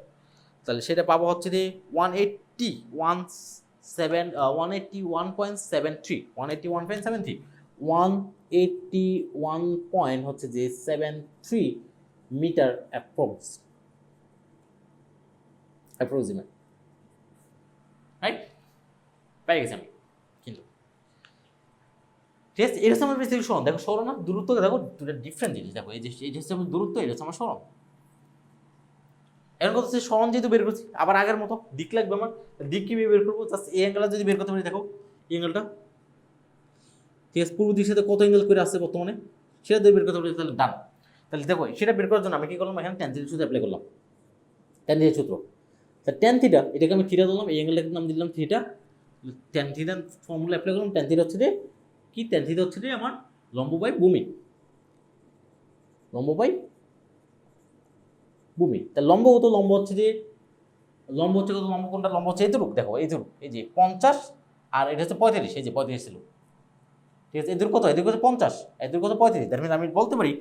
S1: তাহলে সেটা পাবো হচ্ছে যে 181.73 181 পয়েন্ট হচ্ছে যে 73 মিটার অ্যাপ্রক্সিমেট, রাইট? পেয়ে গেছি আমি। কিন্তু ঠিক আছে, এটা হচ্ছে আমার বেসিক সরণ। দেখো সরণ না দূরত্ব, দেখো দুটো ডিফারেন্ট জিনিস। দেখো এই যে এটা হচ্ছে আমার দূরত্ব, এটা হচ্ছে আমার সরণ। এখন কথা হচ্ছে সরণ যেহেতু বের করছি, আবার আগের মতো দিক লাগবে আমার। দিক কিভাবে বের করবো? জাস্ট এই অ্যাঙ্গেলটা যদি বের করতে পারি, দেখো এই অ্যাঙ্গেলটা, ঠিক আছে, পূর্ব দিকের সাথে কত অ্যাঙ্গেল করে আসছে বর্তমানে, সেটা যদি বের করতে পারি তাহলে ডান। তাহলে দেখো সেটা বের করার জন্য আমি কি করলাম, এখানে ট্যান থিটা সূত্র অ্যাপ্লাই করলাম। ট্যান থিটা সূত্র, তা ট্যান থিটা এটাকে আমি থিটা দিলাম, এই অ্যাঙ্গেলটাকে নাম দিলাম theta. Tan theta formula apply করলাম। ট্যান থিটা হচ্ছে যে কি, ট্যান থিটা হচ্ছে যে আমার লম্ব বাই ভূমি, লম্ব বাই ভূমি। তা লম্ব কত? লম্ব হচ্ছে যে লম্ব হচ্ছে কত? লম্ব কোনটা? লম্ব হচ্ছে এইটুকু, দেখো এইটুকু, এই যে 50, আর এটা হচ্ছে 35, এই যে 35 ছিল, ঠিক আছে। এদের কত? এদের কত? 50, এদের কত? 35। তার মানে আমি বলতে পারি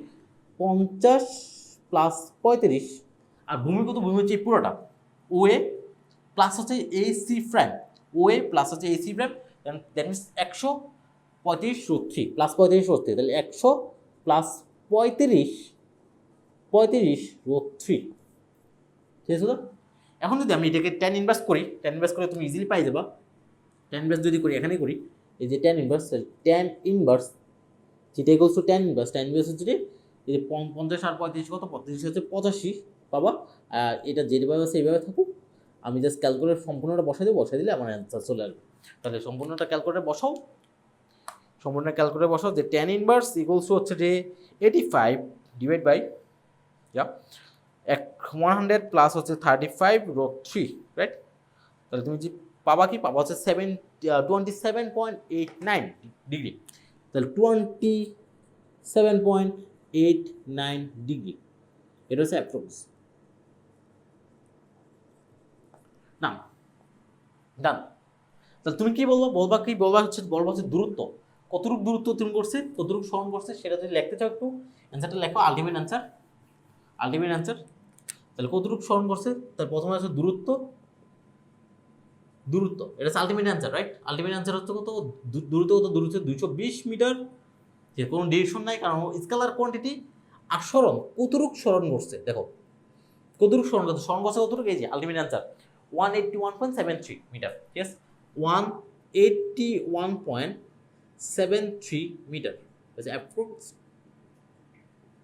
S1: 50 প্লাস 35, আর ভূমি কত? ভূমি হচ্ছে এই পুরোটা, ও এ প্লাস হচ্ছে AC prime, O A plus হচ্ছে AC prime, that means 135/3 plus 35/3, তাহলে 100 প্লাস 35/3, ঠিক আছে তো? এখন যদি আমি এটাকে ট্যান ইনভার্স করি, ট্যান ইনভার্স করে তুমি ইজিলি পাই যাবা। ট্যান ইনভার্স যদি করি, এখানেই করি, এই যে ট্যান ইনভার্স যেটা ইকুয়ালস টু ট্যান ইনভার্স হচ্ছে এই যে 50 আর 35 কত? 35 হচ্ছে 85 পাবা। আর এটা যেভাবে আছে এইভাবে থাকুক, আমি জাস্ট ক্যালকুলেটর সম্পূর্ণটা বসাই দিলে আমার অ্যান্সার চলে আসবে। তাহলে সম্পূর্ণটা ক্যালকুলেটর বসাও, যে ট্যান ইনভার্স ইকুয়ালস টু হচ্ছে যে 85 ডিভাইড বাই 100 প্লাস হচ্ছে 35/3, রাইট? তাহলে তুমি যে পাবা কি? পাবা হচ্ছে 27.89 ডিগ্রি। তাহলে 27.89 ডিগ্রি, এটা হচ্ছে অ্যাপ্রক্স। না ডান। তাহলে তুমি কি বলবো? বলবা হচ্ছে দূরত্ব, কতটুকু দূরত্ব তুমি করছে, কতটুকু সরণ করছে, সেটা যদি লিখতে চাও একটু অ্যান্সারটা লেখো, আলটিমেট অ্যান্সার। তাহলে কতটুকু সরণ করছে, তার প্রথমে আছে দূরত্ব, এটা হচ্ছে ultimate answer, right? Ultimate answer হচ্ছে কত? দূরত্ব কত? দূরত্ব 220 মিটার, যে কোনো ডিরেকশন নাই, কারণ স্কেলার কোয়ান্টিটি। আর সরণ কতটুকু সরণ করছে, দেখো কতটুকু সরণ করছে, কতটুকু, এই যে আলটিমেট অ্যান্সার 181.73 মিটার, ঠিক আছে, 181.73 মিটার,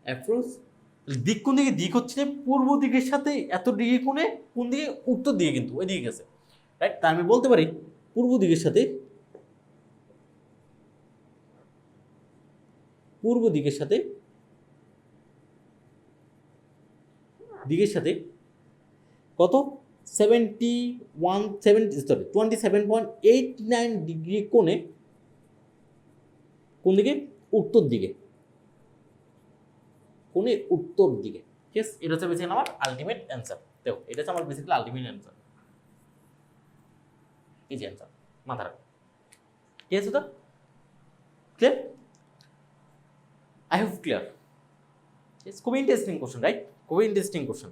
S1: অ্যাপ্রক্স। দিক কোন দিকে? দিক হচ্ছে পূর্ব দিকের সাথে এত ডিগ্রি কোণে, কোন দিকে? উত্তর দিকে, কিন্তু ওই দিকে গেছে, রাইট? তা আমি বলতে পারি পূর্ব দিকের সাথে কত? 27.89 ডিগ্রি কোণে, কোন দিকে? উত্তর দিকে, ঠিক আছে। এটা হচ্ছে বেসিক্যালি আমার আলটিমেট অ্যান্সার। দেখো এটা হচ্ছে আমার বেসিক্যালি আলটিমেট অ্যান্সার, এই যে অ্যান্সার, মাথা রাখো, ঠিক আছে তো? ক্লিয়ার? I hope clear. খুবই ইন্টারেস্টিং কোশ্চেন, রাইট? খুবই ইন্টারেস্টিং কোশ্চেন।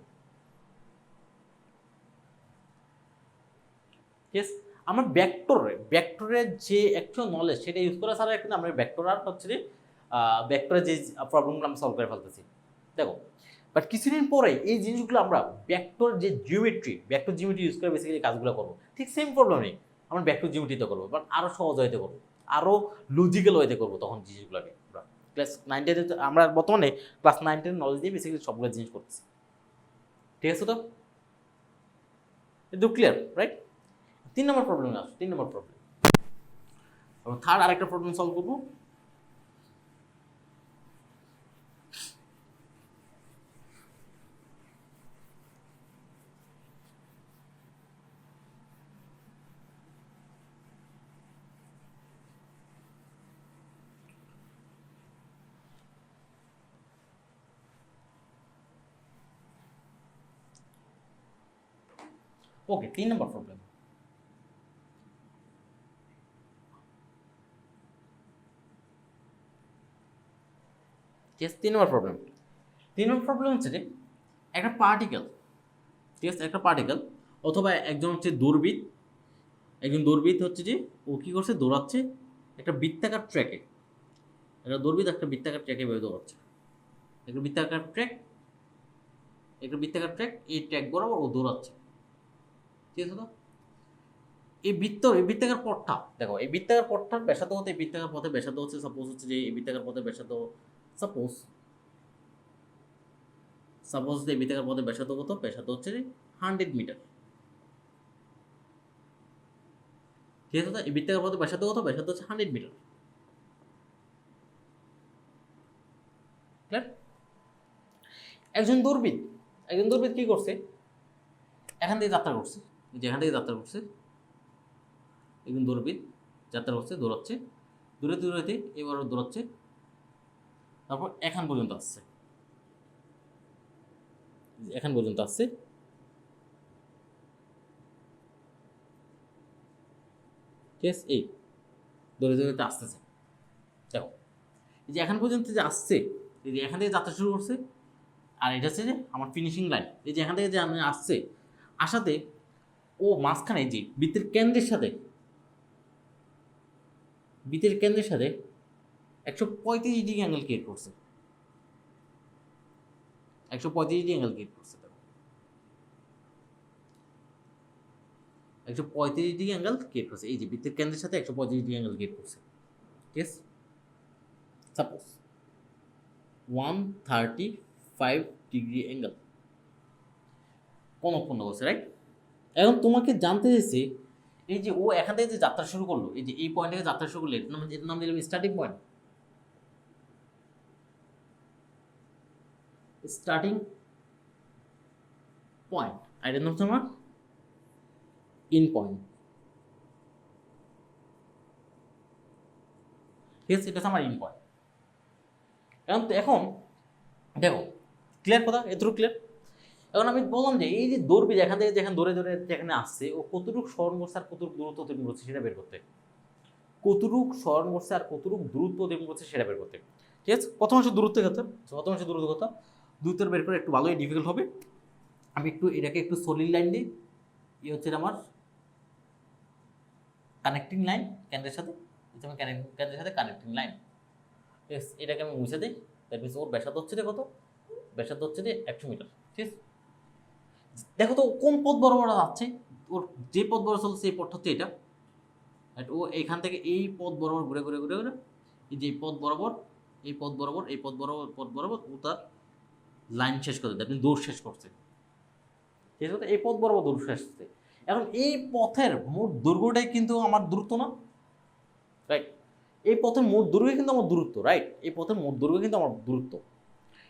S1: ইয়েস, আমার ভেক্টরের যে অ্যাকচুয়াল নলেজ সেটা ইউজ করা ছাড়া কিন্তু আমরা ভেক্টর আর হচ্ছে যে ভেক্টরের যে প্রবলেমগুলো আমরা সলভ করে ফেলতেছি। দেখো বাট কিছুদিন পরে এই জিনিসগুলো আমরা ভেক্টর জিওমেট্রি ইউজ করে বেসিক্যালি কাজগুলো করবো। ঠিক সেম প্রবলেমই আমরা ভেক্টর জিওমেট্রিতে করবো, বাট আরও সহজ হইতে করবো, আরও লজিক্যাল হইতে করবো। তখন জিনিসগুলোকে আমরা ক্লাস 9-10 আমরা বর্তমানে ক্লাস 9-10 নলেজ দিয়ে বেসিক্যালি সবগুলো জিনিস করতেছি, ঠিক আছে তো? একদম ক্লিয়ার, রাইট? 3 নম্বর প্রবলেম আসো, 3 নম্বর প্রবলেম এবং থার্ড আরেকটা প্রবলেম সলভ করবো। ওকে, 3 নম্বর প্রবলেম। তিন নম্বর প্রবলেম হচ্ছে যে একটা পার্টিকেল, ঠিক আছে, একটা পার্টিকেল অথবা একজন হচ্ছে দৌড়বিদ, একজন দৌড়বিদ হচ্ছে যে ও কী করছে, দৌড়াচ্ছে একটা বৃত্তাকার ট্র্যাকে, একটা দৌড়বিদ একটা বৃত্তাকার ট্র্যাকে এভাবে দৌড়াচ্ছে, একটা বৃত্তাকার ট্র্যাক, একটা বৃত্তাকার ট্র্যাক, এই ট্র্যাক বরাবর ও দৌড়াচ্ছে, ঠিক আছে তো? এই বৃত্তাকার পথটা দেখো, এই বৃত্তাকার পথটার ব্যাসার্ধ হতে, এই বৃত্তাকার পথের ব্যাসার্ধ হচ্ছে সাপোজ হচ্ছে যে এই বৃত্তাকার পথের ব্যাসার্ধ সাপোজ সাপোজ এই বৃত্তাকার পথের ব্যাসার্ধ কত, ব্যাসার্ধ হচ্ছে 100 মিটার, ঠিক আছে তো? এই বৃত্তাকার পথের ব্যাসার্ধ কত, ব্যাসার্ধ হচ্ছে 100 মিটার, ক্লিয়ার? একজন দৌড়বিদ, একজন দৌড়বিদ কি করছে, এখান থেকে যাত্রা করছে, যেখান থেকে যাত্রা করছে একজন দৌড়বিদ যাত্রা করছে, দৌড়াচ্ছে, দূরে দূরেতে এবারও দৌড়াচ্ছে, তারপর এখান পর্যন্ত আসছে, এখান পর্যন্ত আসছে, ঠিক আছে? এই দৌড়ে দৌড়ে আসতেছে, দেখো এই যে এখান পর্যন্ত যে আসছে, এই যে এখান থেকে যাত্রা শুরু করছে, আর এটা হচ্ছে যে আমার ফিনিশিং লাইন, এই যে এখান থেকে যে আসছে, আসাতে ও মাঝখানে যে বৃত্তের কেন্দ্রের সাথে, বৃত্তের কেন্দ্রের সাথে 135 ডিগ্রি অ্যাঙ্গেল ক্রিয়েট করছে, 135 ডিগ্রি অ্যাঙ্গেল ক্রিয়েট করছে, 135 ডিগ্রি অ্যাঙ্গেল ক্রিয়েট করছে, এই যে বৃত্তের কেন্দ্রের সাথে 135 ডিগ্রি অ্যাঙ্গেল ক্রিয়েট করছে, ঠিক আছে? সাপোজ 135 ডিগ্রি অ্যাঙ্গেল কোন উৎপন্ন করছে, রাইট? এখন তোমাকে জানতে চাইছে এই যে ও এখান থেকে যে যাত্রা শুরু করলো, এই যে এই পয়েন্ট থেকে যাত্রা শুরু করলো, এটার নাম দিলাম স্টার্টিং পয়েন্ট, স্টার্টিং পয়েন্ট, আর এটার নাম হচ্ছে আমার ইন পয়েন্ট, ঠিক আছে? এটা হচ্ছে আমার ইন পয়েন্ট। এখন দেখো ক্লিয়ার কথা, এতটুকু ক্লিয়ার? এখন আমি বললাম যে এই যে দৌড়বি যেখান থেকে যেখানে দৌড়ে দৌড়ে যেখানে আসছে, ও কতটুকু স্মরণ করছে আর কতটুকু দূরত্ব অতিক্রম করছে সেটা বের করতে, কতটুকু স্মরণ করছে আর কতটুকু দূরত্ব অতিক্রম করছে সেটা বের করতে, ঠিক আছে? প্রথম অংশ দূরত্বের কথা, প্রথম অংশ দূরত্বের কথা, দূরত্বের বের করে একটু ভালোই ডিফিকাল্ট হবে। আমি এটাকে একটু সলিড লাইন দিই, হচ্ছে আমার কানেক্টিং লাইন কেন্দ্রের সাথে, আমি কেন্দ্রের সাথে কানেক্টিং লাইন, ঠিক আছে? এটাকে আমি মুছে দিই, দ্যাট মিনস ওর ব্যাসার্ধ হচ্ছে কত, ব্যাসার্ধ হচ্ছে 100 মিটার, ঠিক আছে? দেখো তো কোন পথ বরাবর যাচ্ছে, ওর যে পথ বরাবর চলছে সেই পথ হচ্ছে এটা, ও এইখান থেকে এই পথ বরাবর ঘুরে ঘুরে ঘুরে ঘুরে এই যে পথ বরাবর, এই পথ বরাবর, এই পথ বরাবর ও তার লাইন শেষ করছে, দ্যাট মিনস দৌড় শেষ করছে, ঠিক আছে? এই পথ বরাবর দৌড় শেষ করছে। এখন এই পথের মোট দৈর্ঘ্যটাই কিন্তু আমার দূরত্ব না, রাইট? এই পথের মোট দৈর্ঘ্য কিন্তু আমার দূরত্ব, রাইট? এই পথের মোট দৈর্ঘ্য কিন্তু আমার দূরত্ব।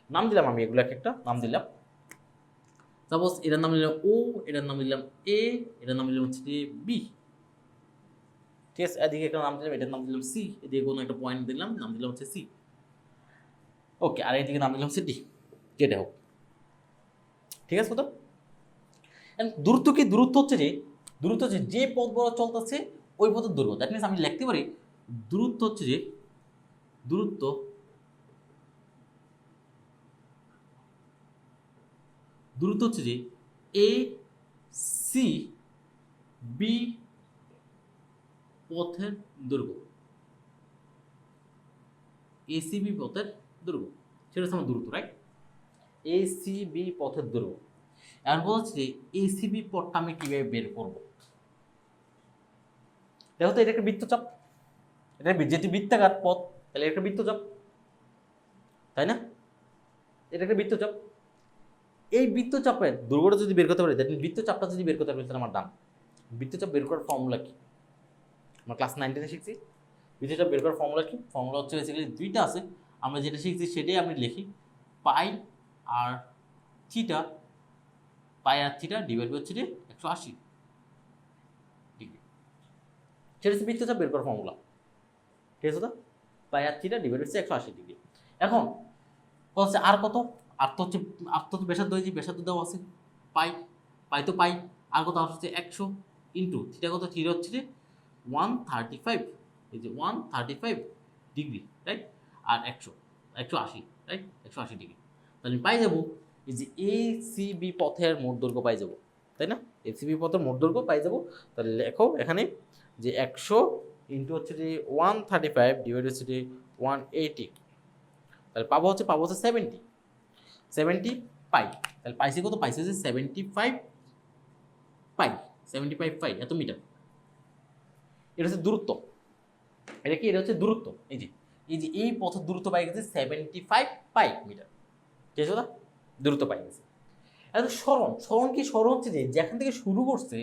S1: নাম দিলাম আমি এগুলো একটা নাম দিলাম, সাপোজ এটার নাম দিলাম ও, এটার নাম দিলাম এ, এটার নাম দিলাম হচ্ছে বি, ঠিক আছে? এদিকে একটা নাম দিলাম, এটার নাম দিলাম সি, এদিকে কোনো একটা পয়েন্ট দিলাম, নাম দিলাম হচ্ছে সি, ওকে, আর এইদিকে নাম দিলাম হচ্ছে ডি, যেটা হোক, ঠিক আছে? তো দূরত্ব কি, দূরত্ব হচ্ছে যে পথ বরাবর চলতেছে ওই পথের দৈর্ঘ্য, দ্যাট মিনস আমি লিখতে পারি দূরত্ব হচ্ছে যে দূরত্ব হচ্ছে যে এ সি বি পথের দৈর্ঘ্য, এসিবি পথের দৈর্ঘ্য, সেটা হচ্ছে আমার দূরত্ব, রাইট? এসিবি পথের দৈর্ঘ্য। এখন বলছি যে এসিবি পথটা আমি কিভাবে বের করব? দেখো তো এটা একটা বৃত্তচাপ, এটা যেহেতু বৃত্তাকার পথ তাহলে একটা বৃত্তচাপ, তাই না? এটা একটা বৃত্তচাপ, এই বৃত্তচাপের দৈর্ঘ্যটা যদি বের করতে পারি, বৃত্তচাপটা যদি বের করতে পারি তাহলে আমার ডান। বৃত্তচাপ বের করার ফর্মুলা কি? আমরা ক্লাস 9-10 শিখছি। বৃত্তচাপ বের করার ফর্মুলা কি? ফর্মুলা হচ্ছে বেসিক্যালি দুইটা আছে, আমরা যেটা শিখছি সেটাই আমি লিখি, পাই আর থিটা, ডিভাইড হচ্ছে 180 ডিগ্রি, সেটা হচ্ছে বৃত্তচাপ বের করার ফর্মুলা, ঠিক আছে? তো পাই আর থিটা ডিভাইড হচ্ছে 180 ডিগ্রি। এখন হচ্ছে আর কত, আর তো ব্যাসার্ধ, হয়েছে ব্যাসার্ধ দেওয়া আছে পাই, তো পাই, আর কত হচ্ছে 100 ইন্টু থিটা, কত থিটা হচ্ছে 135, এই যে 135 ডিগ্রি, রাইট? আর 180, রাইট? 180 ডিগ্রি, তাহলে পাই যাবো এই যে এ সি বি পথের মোট দৈর্ঘ্য পাই যাবো, তাই না? এফসিপি পথের মোট দৈর্ঘ্য পাই যাবো। তাহলে লেখো এখানে যে 100 ইন্টু হচ্ছে যে 135 ডিভাইড হচ্ছে যে 180, তাহলে পাবো হচ্ছে 70 পাই। তাহলে পাইছি কত? পাইছি যে 75 পাই, 75 পাই এত মিটার। এটা হচ্ছে দূরত্ব। এটা কি? এটা হচ্ছে দূরত্ব। এই যে এই পথের দূরত্ব পাই গেছে 75 পাই মিটার। ঠিক আছে না? দূরত্ব পাই গেছে। এখন সরণ কি? সরণ হচ্ছে যে যেখান থেকে শুরু করছে,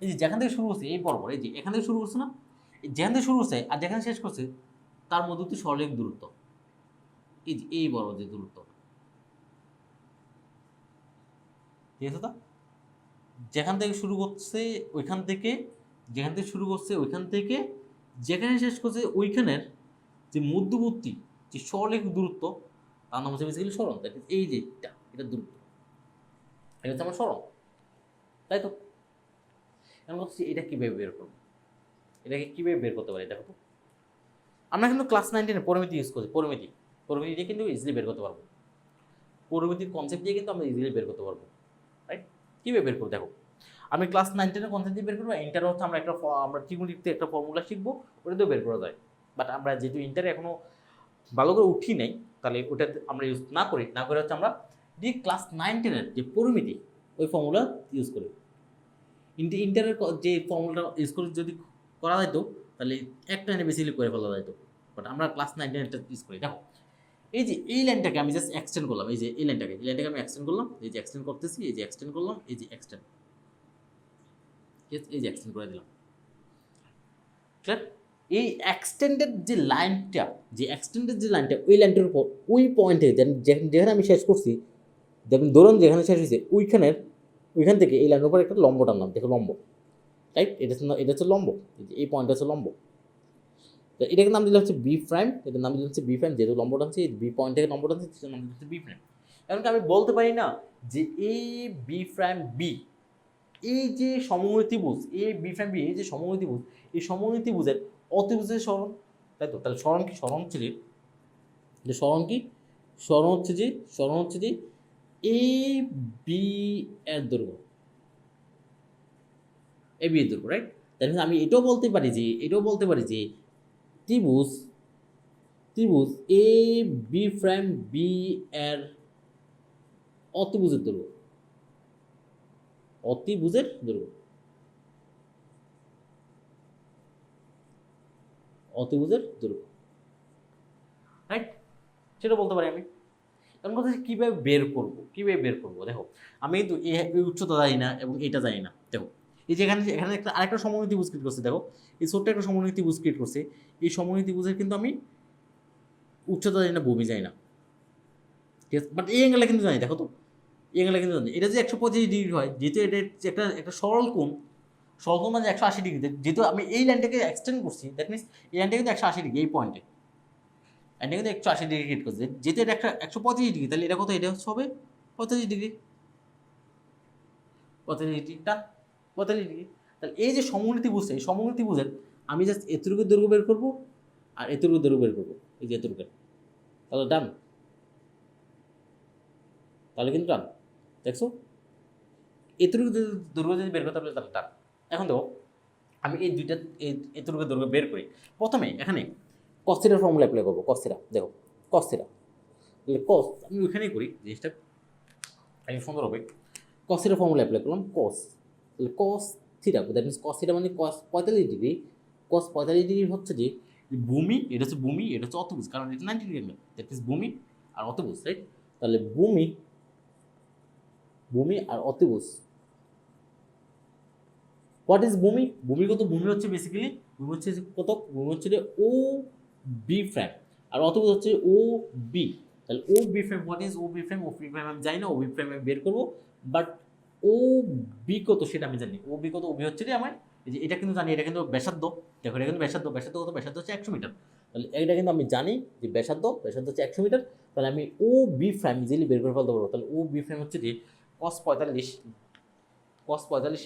S1: এই যে যেখান থেকে শুরু করছে এই বরাবর, এই যে এখান থেকে শুরু করছে না, যেখান থেকে শুরু করছে আর যেখানে শেষ করছে তার মধ্যে হচ্ছে সরলরেখ দূরত্ব। এই যে এই বড় যে দূরত্ব, ঠিক আছে তো? যেখান থেকে শুরু করছে ওইখান থেকে, যেখান থেকে শুরু করছে ওইখান থেকে যেখানে শেষ করছে ওইখানের যে মধ্যবর্তী যে সরলরেখ দূরত্ব তার নাম হচ্ছে বেসিক্যালি সরণ। এই যে এটা দূরত্ব, এটা হচ্ছে আমার সরণ, তাই তো? এখন হচ্ছে এটা কীভাবে বের করবো, এটাকে কীভাবে বের করতে পারি দেখো তো। আমরা কিন্তু ক্লাস 9-10 পরিমিতি ইউজ করছি। পরিমিতি দিয়ে কিন্তু ইজিলি বের করতে পারবো। পরিমিতির কনসেপ্ট দিয়ে কিন্তু আমরা ইজিলি বের করতে পারবো, রাইট? কীভাবে বের করবো দেখো, আমি ক্লাস 9-10 কনসেপ্ট দিয়ে বের করবো। ইন্টার অর্থে আমরা ত্রিকোণমিতিতে একটা ফর্মুলা শিখবো, ওটা দিয়েও বের করা যায়। বাট আমরা যেহেতু ইন্টারে এখনও ভালো করে উঠি নাই, তাহলে ওটা আমরা ইউজ না করে হচ্ছে আমরা ক্লাস 9-10 যে পরিমিতি ওই ফর্মুলা ইউজ করি। ইন্টারের যে ফর্মুলাটা ইউজ করে যদি করা যেত তাহলে একটা লাইনে বেসিক্যালি করে ফেলা যেত। বাট আমরা ক্লাস 9-10 ইউজ করি। দেখো এই যে এই লাইনটাকে আমি জাস্ট এক্সটেন্ড করলাম, এই যে এই লাইনটাকে আমি এক্সটেন্ড করলাম, এই যে এক্সটেন্ড করতেছি, এই যে এক্সটেন্ড করলাম, এই যে এক্সটেন্ড, এই যে এক্সটেন্ড করে দিলাম। ক্লিয়ার? এই এক্সটেন্ডেড যে লাইনটা, ওই লাইনটার উপর ওই পয়েন্টে যেখানে আমি শেষ করছি, দেখুন ধরুন যেখানে শেষ হয়েছে ওইখান থেকে এই লাইনের উপর একটা লম্ব টানলাম। দেখো লম্ব, রাইট? এটা হচ্ছে লম্ব, এই পয়েন্টটা হচ্ছে লম্ব। তো এটাকে নাম দিলে হচ্ছে বি প্রাইম, এটার নাম দিলে হচ্ছে বি প্রাইম। যেহেতু লম্ব টানছে, বি পয়েন্ট থেকে লম্ব টানছে, সেটার নাম দিলে হচ্ছে বি প্রাইম। এমনকি আমি বলতে পারি না যে এ বি প্রাইম বি, এই যে সমমিতিভুজ এ বি প্রাইম বি, এই যে সমমিতিভুজ, এই সমমিতিভুজের অতিভুজের সরণ, তাই তো? তাহলে সরণ কি? সরণ হচ্ছে যে এ বি এর দৈর্ঘ্য, এ বি এর দৈর্ঘ্য, রাইট? তাহলে আমি এটাও বলতে পারি যে ত্রিভুজ এ বি প্রাইম বি এর অতিভুজের দৈর্ঘ্য, রাইট? সেটা বলতে পারি আমি। এমন কথা কীভাবে বের করবো দেখো, আমি কিন্তু এই উচ্চতা জানি না এবং এটা জানি না। দেখো এই যে এখানে একটা আরেকটা সমমিতিভুজ ক্রিয়েট করছে। দেখো এই ছোট্ট একটা সমমিতিভুজ ক্রিয়েট করছে। এই সমমিতিভুজের কিন্তু আমি উচ্চতা জানি না, ভূমি জানি না, ঠিক আছে? বাট এই অ্যাঙ্গেলটা কিন্তু জানি। দেখো তো এই অ্যাঙ্গেলটা কিন্তু জানি। এটা যে 125 ডিগ্রি হয়, যেহেতু এটা একটা সরল কোণ মানে 180 ডিগ্রি। যেহেতু আমি এই লাইনটাকে এক্সটেন্ড করছি, দ্যাট মিনস এই লাইনটা কিন্তু 180 ডিগ্রি, এই পয়েন্টে এটা কিন্তু 180 ডিগ্রি ক্রিয়েট করছে। যেহেতু এটা একটা 125 ডিগ্রি, তাহলে এটা কত? এটা হচ্ছে হবে 45 ডিগ্রি, 45 ডিগ্রি। তাহলে এই যে সমমিতিভুজটা, এই সমমিতিভুজের আমি জাস্ট এতটুকু দৈর্ঘ্য বের করবো আর এতটুকু দৈর্ঘ্য বের করবো, এই যে এতটুকু, তাহলে ডান। তাহলে কিন্তু ডান, দেখছো? এতটুকু দৈর্ঘ্য যদি বের করতে পারলে তাহলে ডান। এখন দেখো আমি এই দুইটা এতটুকু দৈর্ঘ্য বের করি। প্রথমে এখানে কস থিটার ফর্মুলা অ্যাপ্লাই করবো। কস থিটা, দেখো কস থিটা, তাহলে কস আমি ওইখানেই করি, জিনিসটা সুন্দর হবে। কস থিটার ফর্মুলা অ্যাপ্লাই করলাম, কস, তাহলে cos theta, that means cos theta মানে কস 45 ডিগ্রি। কস 45 ডিগ্রি হচ্ছে যে ভূমি, এটা হচ্ছে ভূমি, এটা হচ্ছে অতিভুজ, কারণ এটা 90 ডিগ্রি অ্যাঙ্গেল, দ্যাট মিনস ভূমি আর অতিভুজ, রাইট? তাহলে ভূমি আর অতিভুজ। হোয়াট ইজ ভূমি? কত? ভূমি হচ্ছে বেসিক্যালি ভূমি হচ্ছে ও বি প্রাইম, আর অতিভুজ হচ্ছে ও বি। তাহলে O B prime, what is O B prime? O B prime আমি জানি না, ও বি প্রাইম আমি বের করবো। বাট ও বি কত সেটা আমি জানি। ও বি কত? ও বি হচ্ছে আমার, এই যে এটা কিন্তু জানি, এটা কিন্তু ব্যাসার্ধ। দেখো এটা কিন্তু ব্যাসার্ধ কত? ব্যাসার্ধ হচ্ছে 100 মিটার। তাহলে এটা কিন্তু আমি জানি যে ব্যাসার্ধ হচ্ছে 100 মিটার। তাহলে আমি ও বি প্রাইম ইজিলি বের করে ফেলতে পারবো। তাহলে ও বি প্রাইম হচ্ছে যে cos 45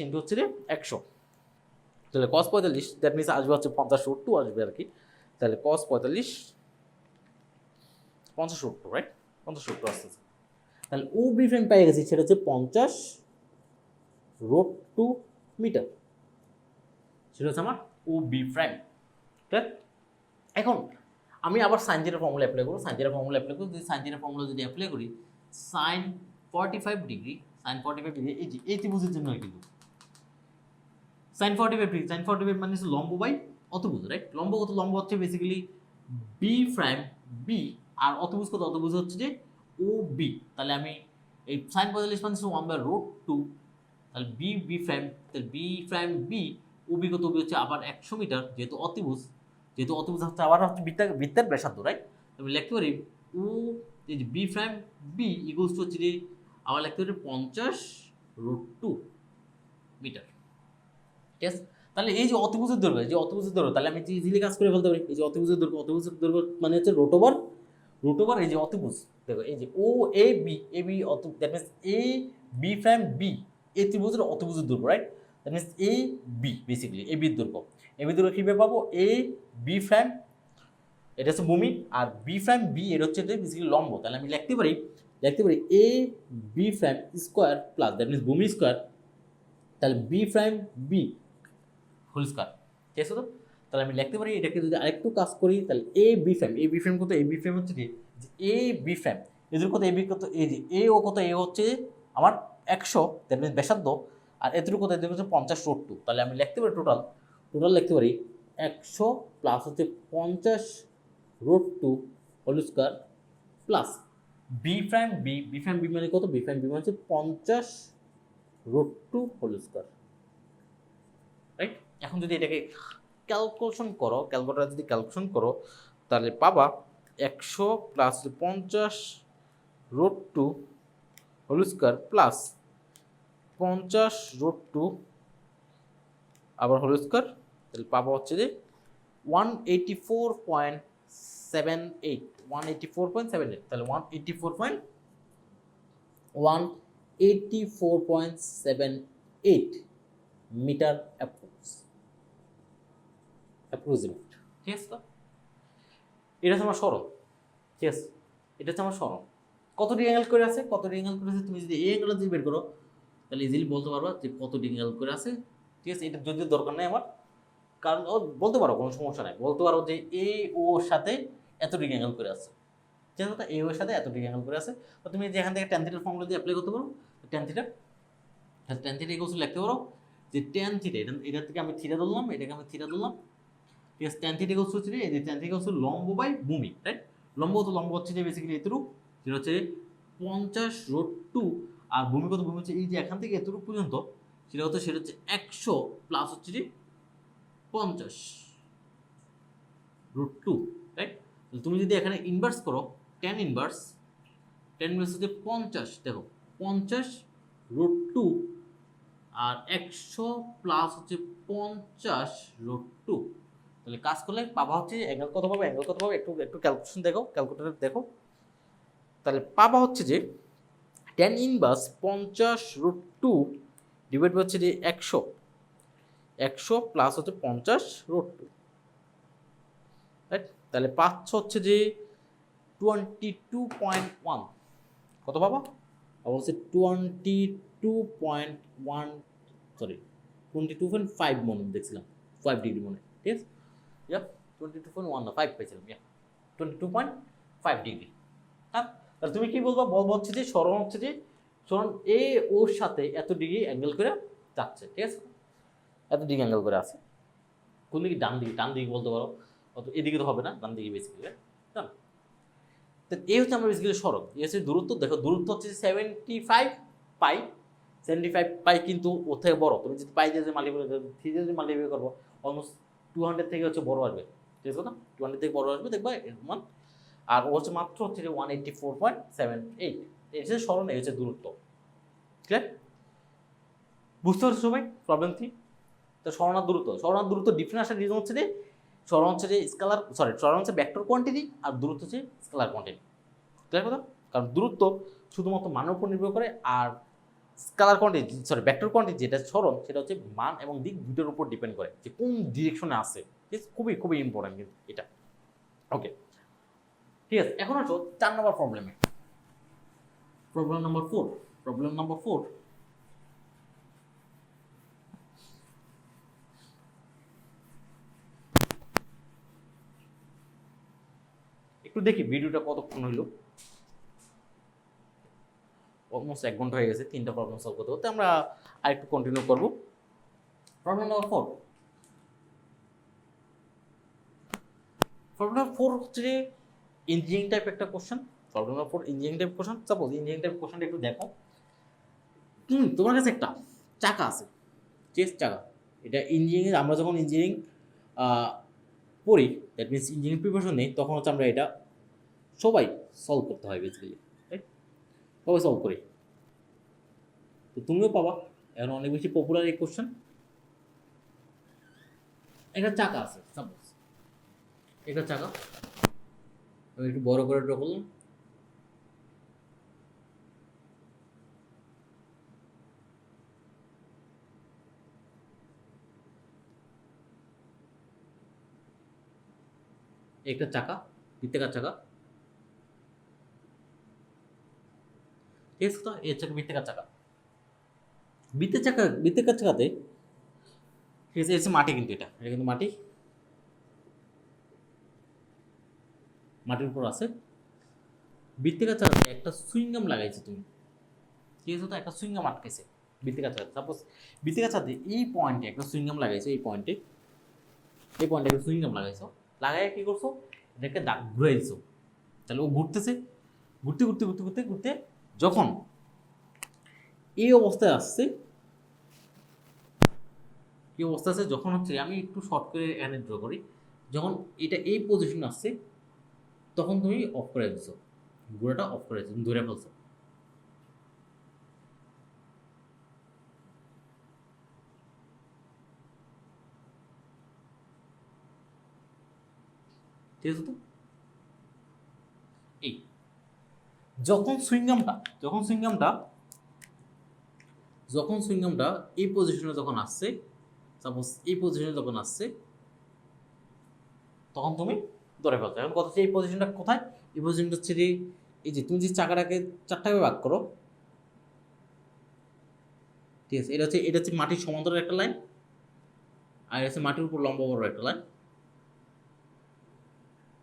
S1: ইন্টু হচ্ছে 100। তাহলে cos 45, দ্যাট মিনস আসবে হচ্ছে 50/2 আসবে আর কি। তাহলে cos 45 50/2, রাইট? 50/2 আসতেছে। তাহলে ও বি প্রাইম পেয়ে গেছি, সেটা হচ্ছে 50 রোড টু মিটার, সেটা হচ্ছে আমার ও বি প্রাইম। ঠিক, এখন আমি আবার সাইন থিটার ফর্মুলা অ্যাপ্লাই করবো, সাইন থিটার ফর্মুলা অ্যাপ্লাই করবো, যদি সাইন থিটার ফর্মুলা যদি অ্যাপ্লাই করি, সাইন 45 ডিগ্রি, সাইন 45 ডিগ্রি এই যে এই ত্রিভুজের জন্য কিন্তু সাইন 45 ডিগ্রি, সাইন 45 মানে হচ্ছে লম্ব বাই অতিভুজ, রাইট? লম্ব কত? লম্ব হচ্ছে বেসিক্যালি বি প্রাইম বি, আর অতিভুজ কত? অতিভুজ হচ্ছে যে ও বি। তাহলে আমি এই সাইন 45 মানে হচ্ছে 1/√2, তাহলে বি বি প্রাইম, তাহলে বি প্রাইম বি, ও বি কত? বি হচ্ছে আবার 100 মিটার, যেহেতু অতিভুজ, যেহেতু অতিভুজ হচ্ছে আবার হচ্ছে বৃত্তের ব্যাসার্ধ, রাইট? আমি লিখতে পারি ও এই যে B prime B equals to হচ্ছে যে আবার লিখতে পারি 50√2 মিটার। ঠিক আছে, তাহলে এই যে অতিভুজের দৈর্ঘ্য, এই যে অতিভুজের দৈর্ঘ্য, তাহলে আমি ইজিলি কাজ করে ফেলতে পারি। এই যে অতিভুজের দৈর্ঘ্য, অতিভুজের দৈর্ঘ্য মানে হচ্ছে রুট ওভার এই যে অতিভুজ, দেখো এই যে O A B, A B that means A B prime B, এই ত্রিভুজের অতিভুজের দৈর্ঘ্য, right? That means A B, basically A বির দৈর্ঘ্য, এ বির দৈর্ঘ্য কীভাবে পাবো? এ বি প্রাইম এটা হচ্ছে ভূমি, আর বি প্রাইম বি এটা হচ্ছে বেসিক্যালি লম্ব। তাহলে আমি লিখতে পারি A B prime square plus that means ভূমি স্কোয়ার, তাহলে B prime B whole square. ঠিক আছে তো? তাহলে আমি লিখতে পারি এটাকে যদি আরেকটু কাজ করি, তাহলে A B frame, A B frame কত? এ বি ফ্রেম হচ্ছে কি এ বি ফ্রেম এদের কত? এ বি কত? এই যে এ ও কত? এ হচ্ছে আমার 100, দ্যাট মিনস ব্যাসার্ধ, আর এদের কত? এদের হচ্ছে 50√2। তাহলে আমি লিখতে পারি টোটাল লিখতে পারি 100 প্লাস হচ্ছে 50√2 whole square plus B prime B, B prime B মানে কত? বি প্রাইম বি মানে হচ্ছে 50√2 হোল স্কোয়ার, রাইট? এখন যদি এটাকে ক্যালকুলেশন করো, ক্যালকুলেটার যদি ক্যালকুলেশন করো, তাহলে পাবা 100 প্লাস 50√2 হোল স্কোয়ার প্লাস 50√2 আবার হোল স্কোয়ার, তাহলে পাবা হচ্ছে যে 184.78, 184.78, তাহলে 184.78 মিটার অ্যাপ্রক্সিমেট। ঠিক আছে তো? এটা হচ্ছে আমার সরণ। ঠিক আছে, এটা হচ্ছে আমার সরণ। কত ডিগ্রি অ্যাঙ্গেল করে আছে? কত ডিগ্রি অ্যাঙ্গেল করে আছে? তুমি যদি এই অ্যাঙ্গেলটা যদি বের করো, তাহলে ইজিলি বলতে পারবা যে কত ডিগ্রি অ্যাঙ্গেল করে আছে। ঠিক আছে, এটা যদি দরকার নেই আমার, কারণ ও বলতে পারো, কোনো সমস্যা নাই, বলতে পারো যে এ ও সাথে এত ডিগ্রি অ্যাঙ্গেল করে আছে, জানো তো? এ ওর সাথে এত ডিগ্রি অ্যাঙ্গেল করে আছে। তো তুমি যেখান থেকে ট্যান থিটার ফর্মুলা দিয়ে অ্যাপ্লাই করতে পারো, ট্যান থিটা ইকুয়ালস লিখতে পারো যে ট্যান থিটা, এটা থেকে আমি থিটা ধরলাম, এটাকে আমি থিটা ধরলাম। ঠিক আছে, ট্যান থিটা ইকুয়ালস হচ্ছে এই যে ট্যান থিটা ইকুয়ালস লম্ব বাই ভূমি, রাইট? লম্ব হচ্ছে যে বেসিক্যালি এতটুকু, যেটা হচ্ছে 50√2, আর ভূমি কত? ভূমি হচ্ছে এই যে এখান থেকে এতটুকু পর্যন্ত, সেটা হচ্ছে 100 প্লাস হচ্ছে যে 50√2, রাইট? তুমি যদি এখানে ইনভার্স করো, ট্যান ইনভার্স হচ্ছে 50, দেখো 50√2 আর 100 প্লাস হচ্ছে 50√2, তাহলে কাজ করলে পাবা হচ্ছে অ্যাঙ্গেল কত পাবে? অ্যাঙ্গেল কত পাবে? একটু ক্যালকুলেশন দেখো, ক্যালকুলেটর দেখো, তাহলে পাবা হচ্ছে যে ট্যান ইনভার্স 50√2 ডিভাইড হচ্ছে যে 100 প্লাস হচ্ছে 50√2, রাইট? তাহলে পাচ্ছ হচ্ছে যে 22.1, কত পাবা? অবশ্যই 22.1, সরি 22.5 মনে দেখছিলাম, 5 ডিগ্রি মনে। ঠিক আছে, ইয়া 22.1 না 5 পেয়েছিলাম, ইয়া 22.5 ডিগ্রি। হ্যাঁ, তাহলে তুমি কি বলবো? হচ্ছে যে সরণ হচ্ছে যে সরণ এ ওর সাথে এত ডিগ্রি অ্যাঙ্গেল করে যাচ্ছে। ঠিক আছে, এত ডিগ্রি অ্যাঙ্গেল করে আছে। কোন দিকে? ডান দিকে বলতে পারো, অত এদিকে তো হবে না, ডান দিকে বেসিক্যালি। হ্যাঁ, তো এই হচ্ছে আমরা বেসিক্যালি সরণ। এই হচ্ছে দূরত্ব। দেখো দূরত্ব হচ্ছে 75 পাই, 75 পাই, কিন্তু ওর থেকে বড়। তুমি যদি পাই দিয়ে মাল্টিপ্লাই, 3 দিয়ে মাল্টিপ্লাই করবো, অলমোস্ট 200 থেকে হচ্ছে বড় আসবে। ঠিক আছে না? 200 থেকে বড় আসবে, দেখবা মান। আর ও হচ্ছে মাত্র হচ্ছে 184.78। এই হচ্ছে সরণ, এই হচ্ছে দূরত্ব। ক্লিয়ার? বুঝতে পারছো সবাই প্রবলেম কি? তো সরণ আর দূরত্ব ডিফারেন্স আসার রিজন হচ্ছে যে সরণ হচ্ছে যে সরণ হচ্ছে ভেক্টর কোয়ান্টিটি, আর দূরত্ব হচ্ছে স্কেলার কোয়ান্টিটি। ক্লিয়ার কথা? কারণ দূরত্ব শুধুমাত্র মানের উপর নির্ভর করে, আর স্কেলার কোয়ান্টিটি ভেক্টর কোয়ান্টিটি যেটা সরণ, সেটা হচ্ছে মান এবং দিক দুটোর উপর ডিপেন্ড করে, যে কোন ডিরেকশনে আছে। খুবই ইম্পর্টেন্ট কিন্তু এটা। ওকে, ঠিক আছে, এখন আসো 4 নম্বর প্রবলেমে। Problem number 4। একটু দেখি ভিডিওটা কতক্ষণ হইলো, অলমোস্ট 1 ঘন্টা হয়ে গেছে। 3টা প্রবলেম সলভ করতে করতে আমরা আরেকটু কন্টিনিউ করবো। প্রবলেম নাম্বার 4, প্রবলেম নাম্বার 4 হচ্ছে যে ইঞ্জিনিয়ারিং টাইপ একটা question. Problem number 4 engineering type question. Suppose engineering type কোশ্চেনটা একটু দেখো। তোমার কাছে একটা চাকা আছে, চেস চাকা। এটা ইঞ্জিনিয়ারিং, আমরা যখন ইঞ্জিনিয়ারিং পড়ি, দ্যাট মিনস ইঞ্জিনিয়ারিং প্রিপারেশন নেই, তখন হচ্ছে আমরা এটা সবাই সলভ করতে হয় বেসিক্যালি, রাইট? সবাই সলভ করি, তো তুমিও পাবা। এখন অনেক বেশি পপুলার এই কোশ্চেন। একটা চাকা আছে, সাপোজ একটা চাকা, আমি একটু বড় করে ড্র করলাম। একটা চাকা, বৃত্তাকার চাকা, ঠিক আছে? তো এই চাকা বৃত্তাকার চাকা, বৃত্তাকার চাকাতে, ঠিক আছে, এটা মাটি, কিন্তু এটা কিন্তু মাটি, মাটির উপর আছে। বৃত্তাকার চাকাতে একটা সুইংগাম লাগাইছে তুমি, ঠিক আছে? তো একটা সুইংগাম আটকেছে বৃত্তাকার চাকাতে। সাপোজ বৃত্তাকার চাকাতে এই পয়েন্টে একটা সুইংগাম লাগাইছে, এই পয়েন্টে একটা সুইংগাম লাগাইছো, লাগাই কি করছো, এটাকে দাগ ঘুরে দিছো। তাহলে ও ঘুরতেছে, ঘুরতে ঘুরতে ঘুরতে ঘুরতে ঘুরতে যখন এই অবস্থায় আসছে, এই অবস্থা আছে, যখন হচ্ছে, আমি একটু শর্ট করে এখানে ড্র করি, যখন এটা এই পজিশন আসছে, তখন তুমি অফ করে দিছো, ঘোড়াটা অফ করে দিছো, ধরে ফেলছো। ঠিক আছে? তো এই যখন সুইংগামটা যখন সুইংগামটা যখন সুইংগামটা এই পজিশনে যখন আসছে, সাপোজ এই পজিশনে যখন আসছে, তখন তুমি ধরে ফেলছো। এখন কথা হচ্ছে এই পজিশনটা কোথায়? এই পজিশনটা হচ্ছে যে, এই যে তুমি যে চাকাটাকে 4টা ভাগে ভাগ করো, ঠিক আছে? এটা হচ্ছে মাটির সমান্তরাল একটা লাইন, আর এটা হচ্ছে মাটির উপর লম্ব বড় একটা লাইন,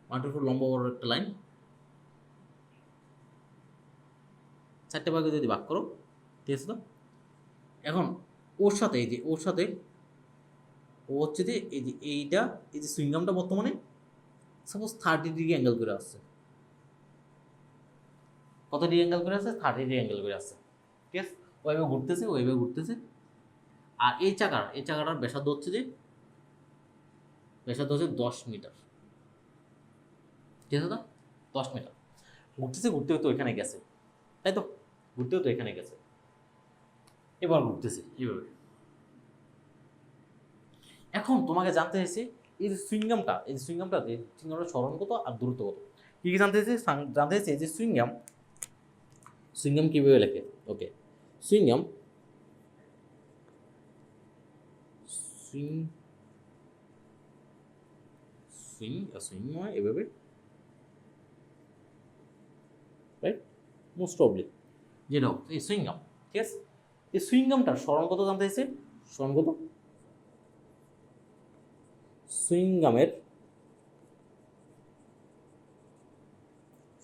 S1: মাটির উপর লম্ব বড় একটা লাইন। 4টে ভাগে যদি ভাগ করো, ঠিক আছে? তো এখন ওর সাথে, এই যে ওর সাথে ও হচ্ছে যে, এই যে এইটা, এই যে সুইংগামটা বর্তমানে সাপোজ 30 ডিগ্রি অ্যাঙ্গেল করে আসছে। কত ডিগ্রি অ্যাঙ্গেল করে আসছে? 30 ডিগ্রি অ্যাঙ্গেল করে আসছে, ঠিক আছে? ওইভাবে ঘুরতেছে, ওইভাবে ঘুরতেছে। আর এই চাকাটার ব্যাসার্ধ হচ্ছে যে, 10 মিটার, ঠিক আছে? তো 10 মিটার ঘুরতেছে, ঘুরতে ঘুরতে ওইখানে গেছে, তাই তো? ঘুরতেও তো এখানে গেছে, এবার ঘুরতেছে এইভাবে। এখন তোমাকে জানতে চাইছে এই যে সুইংগামটা, এই যে সুইংগামটা স্মরণ কত আর দূরত্ব কত। কি কি জানতে চাইছে? জানতে চাইছে যে সুইংগাম কিভাবে লেখে। ওকে, সুইংগাম, সুইং সুইং সুইং হয় এভাবে, রাইট? মোস্ট প্রবলি যেটা এই সুইংগাম, ঠিক আছে? এই সুইংগামটার স্মরণ কত জানতে চাইছে। স্মরণ কত? সুইংগামের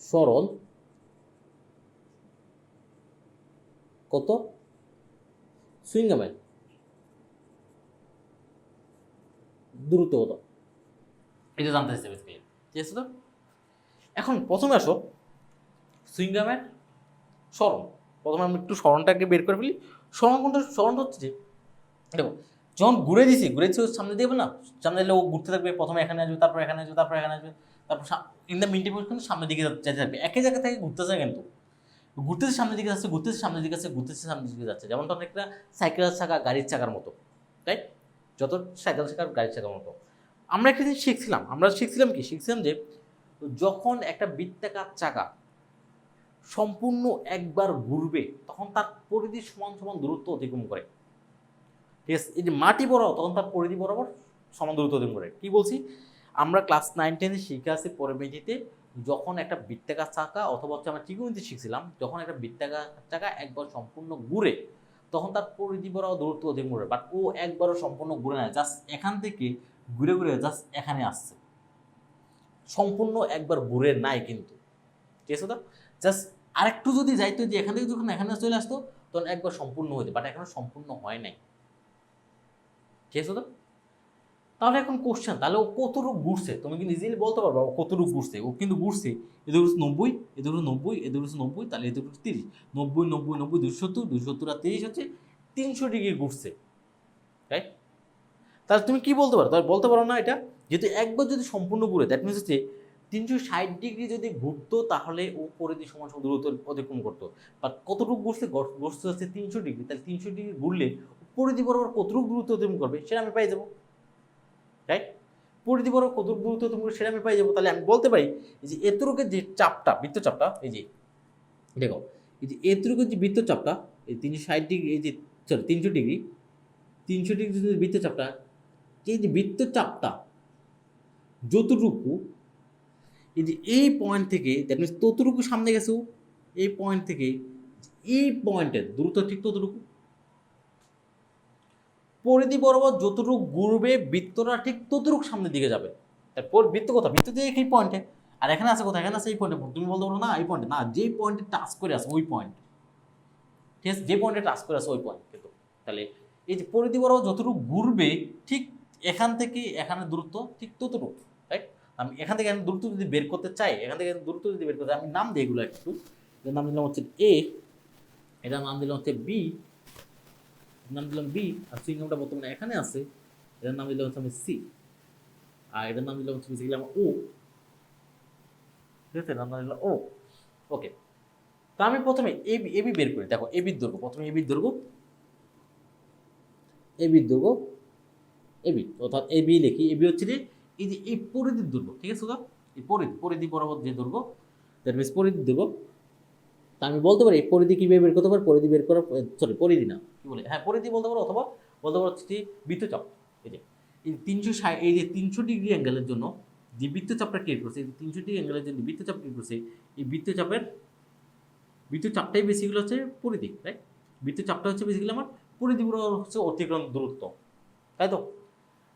S1: সরল কত, সুইংগামের দূরত্ব কত, এটা জানতে চাইছে বেসিক্যালি, ঠিক আছে? তো এখন প্রথমে আসো সুইংগামের স্মরণ। প্রথমে আমি একটু স্মরণটাকে বের করে ফেলি। স্মরণটা হচ্ছে যে, দেখো, যখন ঘুরেছি ওর সামনে দেবে না, সামনে দিলে ও ঘুরতে থাকবে, প্রথমে এখানে আসবে, তারপর এখানে আসবে, তারপর এখানে আসবে, তারপর ইন দ্য মিন কিন্তু সামনের দিকে যেতে থাকবে, একই জায়গা থেকে ঘুরতেছে, কিন্তু ঘুরতেছে সামনের দিকে যাচ্ছে, ঘুরতেছে সামনের দিকে যাচ্ছে, ঘুরতেছে সামনের দিকে যাচ্ছে। যেমন ধরুন একটা সাইকেলের চাকা গাড়ির চাকার মতো, তাই? যত সাইকেল চাকা গাড়ির চাকার মতো। আমরা একটা জিনিস শিখছিলাম যে, যখন একটা বৃত্তাকার চাকা সম্পূর্ণ একবার ঘুরবে, তখন তার পরিধি সমান সমান দূরত্ব অতিক্রম করে, ঠিক আছে? এই যে মাটি বড়, তখন তার পরিধি বরাবর সমান দূরত্ব অতিক্রম করে। কি বলছি? আমরা ক্লাস 9-10-এ শিখে আসি পরিমিতিতে, যখন একটা বৃত্তাকার চাকা, অথবা হচ্ছে আমরা ত্রিকোণমিতি শিখছিলাম, যখন একটা বৃত্তাকার চাকা একবার সম্পূর্ণ ঘুরে, তখন তার পরিধি বরাবর দূরত্ব অতিক্রম করে। বাট ও একবারও সম্পূর্ণ ঘুরে না, জাস্ট এখান থেকে ঘুরে ঘুরে জাস্ট এখানে আসছে, সম্পূর্ণ একবার ঘুরে নাই কিন্তু, ঠিক আছে? তো জাস্ট আরেকটু যদি যাইতো, যে এখান থেকে যখন এখানে চলে আসতো তখন একবার সম্পূর্ণ হইতো, বাট এখনো সম্পূর্ণ হয় নাই, ঠিক আছে? তো তাহলে এখন কোশ্চেন, তাহলে ও কতটুকু ঘুরছে তুমি কিন্তু ইজিলি বলতে পারবা ও কতটুকু ঘুরছে। ও কিন্তু ঘুরছে এদের হচ্ছে 90, এদের হচ্ছে 90, এদের হচ্ছে 90, তাহলে এদের হচ্ছে 30, 90 90 90 270, 270 আর 30 হচ্ছে 300 ডিগ্রি ঘুরছে, রাইট? তাহলে তুমি কি বলতে পারো? তাহলে বলতে পারো না এটা, যেহেতু একবার যদি সম্পূর্ণ ঘুরে, দ্যাট মিনস হচ্ছে 360 ডিগ্রি যদি ঘুরতো তাহলে ও পরিধি সমান সমান দূরত্ব অতিক্রম করতো। বাট কতটুকু ঘুরছে, ঘুরছে হচ্ছে 300 ডিগ্রি, তাহলে 300 ডিগ্রি ঘুরলে পরিধি বরাবর কতটুকু দূরত্ব অতিক্রম করবে সেটা আমি পাই যাবো, রাইট? পরিধি বরাবর কতটুকু দূরত্ব অতিক্রম করবে সেটা আমি পাই যাবো। তাহলে আমি বলতে পারি যে এতটুকুর যে চাপটা, বৃত্তচাপটা, এই যে দেখো, এই যে এতটুকুর যে বৃত্তচাপটা, এই 360 ডিগ্রি, এই যে সরি 300 ডিগ্রি, 300 ডিগ্রি যদি বৃত্তচাপটা, এই যে বৃত্তচাপটা যতটুকু, এই যে এই পয়েন্ট থেকে দ্যাট মিনস ততটুকু সামনে গেছে, এই পয়েন্ট থেকে এই পয়েন্টের দূরত্ব ঠিক ততটুকু, পরিধি বরাবর যতটুকু ঘুরবে বৃত্তটা ঠিক ততটুকু সামনের দিকে যাবে। তারপর বৃত্ত কথা, বৃত্ত দিয়ে এই পয়েন্টে, আর এখানে আছে কোথায়, এখানে আছে এই পয়েন্টে। তুমি বলতে পারো না এই পয়েন্টে, না, যেই পয়েন্টে টাচ করে আছে ওই পয়েন্ট, ঠিক আছে? যে পয়েন্টে টাচ করে আছে ওই পয়েন্ট কিন্তু। তাহলে এই যে পরিধি বরাবর যতটুকু ঘুরবে ঠিক এখান থেকে এখানে দূরত্ব ঠিক ততটুকু, রাইট? আমি এখান থেকে এখানে দূরত্ব যদি বের করতে চাই, এখান থেকে দূরত্ব যদি বের করতে চাই, আমি নাম দিই এগুলো একটু। এটার নাম দিলাম হচ্ছে এ, এটার নাম দিলাম হচ্ছে বি, নাম দিলাম বি, আর সুইংগামটা বর্তমানে এখানে আছে, এটার নাম দিলাম হচ্ছে আমি সি, আর এটার নাম দিলাম হচ্ছে বেসিক্যালি আমার ও, ঠিক আছে? নাম দিলাম ও, ওকে। তা আমি প্রথমে এবি এবি বের করি। দেখো এবির দৈর্ঘ্য, প্রথমে এবির দৈর্ঘ্য, এবির দৈর্ঘ্য, এবি অর্থাৎ এবি লিখি। এবি হচ্ছে যে এই যে এই পরিধির দৈর্ঘ্য, ঠিক আছে? এই পরিধি বরাবর যে দৈর্ঘ্য, দ্যাট মিনস পরিধির দৈর্ঘ্য। তা আমি বলতে পারি পরিধি কীভাবে বের করতে পারি, পরিধি বের করার, সরি পরিধি না, কি বলে, হ্যাঁ পরিধি বলতে পারো, অথবা বলতে পারো হচ্ছে বৃত্তচাপ। এই যে এই 360, এই যে 300 ডিগ্রি অ্যাঙ্গেলের জন্য যে বৃত্তচাপটা ক্রিয়েট করছে, এই 300 ডিগ্রি অ্যাঙ্গেলের জন্য বৃত্তচাপ ক্রিয়েট করছে, এই বৃত্তচাপটাই বেসিক্যালি হচ্ছে পরিধি, রাইট? বৃত্তচাপটা হচ্ছে বেসিক্যালি আমার পরিধি বরাবর হচ্ছে অতিক্রান্ত দূরত্ব, তাই তো?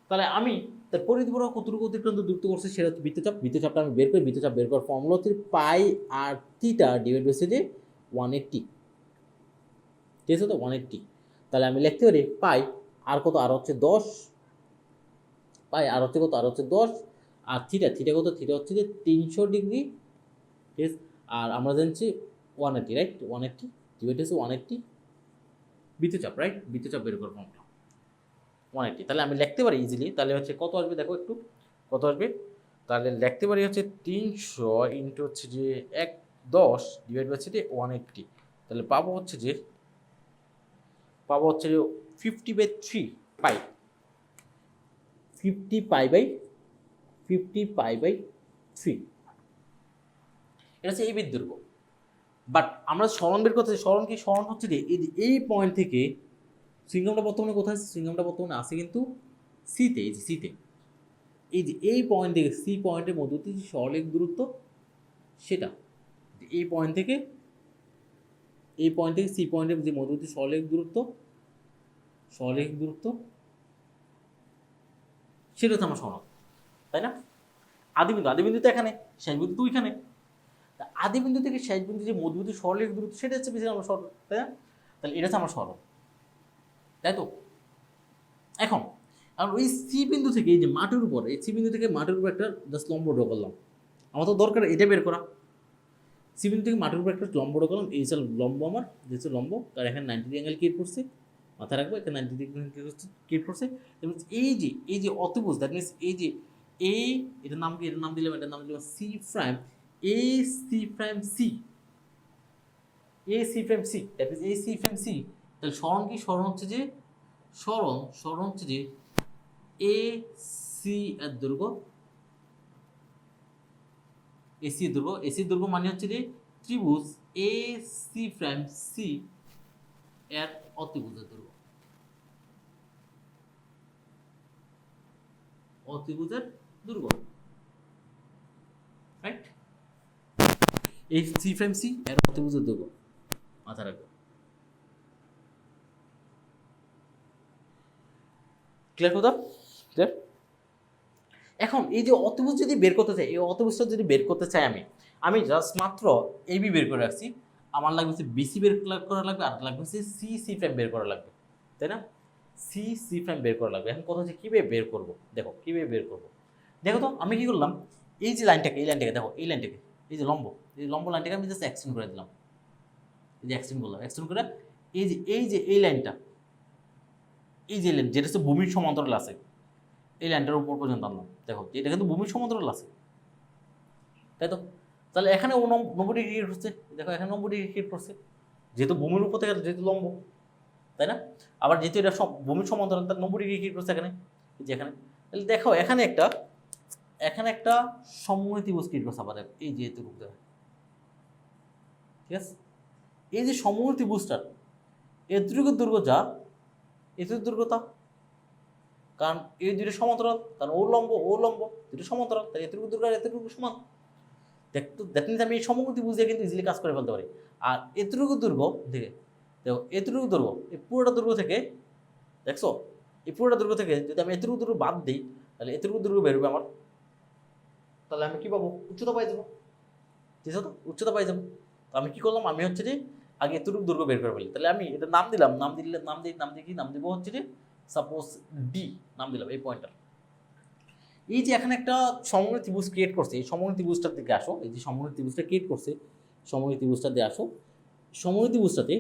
S1: তাহলে আমি তার পরিধি বরাবর কতটুকু অতিক্রান্ত দূরত্ব করছে সেটা হচ্ছে বৃত্তচাপ। বৃত্তচাপটা আমি বের করি, বৃত্তচাপ বের করার ফর্মুলা হচ্ছে পাই আর থিটা ডিভাইড বাই যে 180, ঠিক আছে? তো 180, তাহলে আমি লিখতে পারি পাই আর কত, আর হচ্ছে 10, পাই আর হচ্ছে কত, আর হচ্ছে 10, আর থিটা, থিটা কত, থিটা হচ্ছে যে 300 ডিগ্রি, ঠিক আছে? আর আমরা জানছি 180, রাইট? 180 ডিভাইড হচ্ছে 180 বৃত্তচাপ, রাইট? বৃত্তচাপ বের করার ফর্মুলা 180। তাহলে আমি লিখতে পারি ইজিলি, তাহলে হচ্ছে কত আসবে দেখো একটু, কত আসবে? তাহলে লিখতে পারি হচ্ছে 300 ইন্টু হচ্ছে যে 10 ডিভাইড হচ্ছে যে 180, তাহলে পাবো হচ্ছে যে 50/3 পাই, 50 পাই বাই 3, এটা হচ্ছে এই দৈর্ঘ্য। বাট আমরা স্মরণ বের করতে, স্মরণ কি, স্মরণ হচ্ছে যে এই পয়েন্ট থেকে সুইংগামটা বর্তমানে কোথায় আছে, সুইংগামটা বর্তমানে আছে কিন্তু সিতে, এই যে সিতে, এই যে এই পয়েন্ট থেকে সি পয়েন্টের মধ্যবর্তী যে সরলেখ দূরত্ব সেটা, এই পয়েন্ট থেকে সি পয়েন্টের যে মধ্যবর্তী সরলেখ দূরত্ব, সেটা হচ্ছে আমার সরণ, তাই না? আদিবিন্দু তো এখানে, শেষ বিন্দু তো ওইখানে। আদিবিন্দু থেকে শেষ বিন্দু যে মধ্যবর্তী সরলেখ দূরত্ব সেটা হচ্ছে বেশি আমার সরল, তাই না? তাহলে এটা হচ্ছে আমার সরল, তাই তো? এখন আর ওই সি বিন্দু থেকে এই যে মাটির উপর, এই সি বিন্দু থেকে মাটির উপর একটা জাস্ট লম্ব ড্র করলাম, আমার তো দরকার এটা বের করা। সি বিন্দু থেকে মাটির উপর একটা লম্ব ড্র করলাম, এই হচ্ছে লম্ব আমার, যে হচ্ছে লম্ব, তার এখানে 90 ডিগ্রি অ্যাঙ্গেল ক্রিয়েট করছে, মাথায় রাখবো এখানে 90 ডিগ্রি ক্রিয়েট করছে। এই যে অতিভুজ, দ্যাট মিনস এই যে এই, এটার নাম কি, এটার নাম দিলাম C prime, A C prime C, A C prime C, that means A C prime C. তাহলে সরণ কি, সরণ হচ্ছে যে সরণ হচ্ছে যে এ সি এর দৈর্ঘ্য, এসি দৈর্ঘ্য, এসি দৈর্ঘ্য মানে হচ্ছে যে ত্রিভুজ এ সি প্রাইম সি এর অতিভুজের দৈর্ঘ্য, অতিভুজের দৈর্ঘ্য, রাইট? এই সি প্রাইম সি এর অতিভুজের দৈর্ঘ্য, মাথা রাখবো। ক্লিয়ার কথা? ক্লিয়ার? এখন এই যে অতিভুজ যদি বের করতে চাই, এই অতিভুজটা যদি বের করতে চাই আমি জাস্ট মাত্র এবি বের করে রাখছি, আমার লাগবে হচ্ছে বিসি বের করা লাগবে, আর লাগবে হচ্ছে সি সি প্রাইম বের করা লাগবে, তাই না? সি সি প্রাইম বের করা লাগবে। এখন কথা হচ্ছে কীভাবে বের করবো, দেখো কীভাবে বের করবো। দেখো তো আমি কি করলাম, এই যে লাইনটাকে, এই লাইনটাকে দেখো, এই লাইনটাকে, এই যে লম্ব লাইনটাকে আমি জাস্ট এক্সটেন্ড করে দিলাম, এই যে এক্সটেন্ড করলাম, এক্সটেন্ড করে এই লাইনটা, এই যে লাইন যেটা হচ্ছে ভূমির সমান্তরাল আছে, এই লাইনটার উপর পর্যন্ত আনলাম। দেখো এটা কিন্তু ভূমির সমান্তরাল আছে, তাই তো? তাহলে এখানে ও 90 ডিগ্রি ক্রিয়েট করছে, দেখো এখানে 90 ডিগ্রি ক্রিয়েট করছে, যেহেতু ভূমির উপর থেকে, যেহেতু লম্ব, তাই না? আবার যেহেতু এটা সব ভূমির সমান্তরাল, তার 90 ডিগ্রি ক্রিয়েট করছে এখানে, এই যে এখানে। তাহলে দেখো এখানে একটা সমমিতি ত্রিভুজ ক্রিয়েট করছে আবার, এই যে এতটুকু জায়গা, ঠিক আছে? এই যে সমমিতি ত্রিভুজটার এতটুকু দৈর্ঘ্য যা, এতটুকু দৈর্ঘ্য তা, কারণ এই দুটো সমান্তরাল, কারণ ও লম্ব দুটো সমান্তরাল, তাই এতটুকু দৈর্ঘ্য আর এতটুকু সমান। দ্যাট মিনস আমি এই সমমিতি বুঝে কিন্তু ইজিলি কাজ করে ফেলতে পারি। আর এতটুকু দৈর্ঘ্য থেকে, দেখো এতটুকু দৈর্ঘ্য, এই পুরোটা দৈর্ঘ্য থেকে, দেখছো এই পুরোটা দৈর্ঘ্য থেকে যদি আমি এতটুকু দৈর্ঘ্য বাদ দিই, তাহলে এতটুকু দৈর্ঘ্য বেরোবে আমার, তাহলে আমি কি পাবো, উচ্চতা পাই যাবো, ঠিক আছে? তো উচ্চতা পাই যাবো। তো আমি কি করলাম, আমি হচ্ছে যে আগে এতটুকু দৈর্ঘ্য বের করে ফেলি, তাহলে আমি এটা নাম দিলাম, নাম দিয়ে কি নাম দিব হচ্ছে যে সাপোজ ডি নাম দিলাম এই পয়েন্টটার। এই যে এখানে একটা সমমিতি ত্রিভুজ ক্রিয়েট করছে, এই সমমিতি ত্রিভুজটার দিকে আসো, এই যে সমমিতি ত্রিভুজটা ক্রিয়েট করছে, সমমিতি ত্রিভুজটা দিয়ে আসো, সমমিতি ত্রিভুজটাতে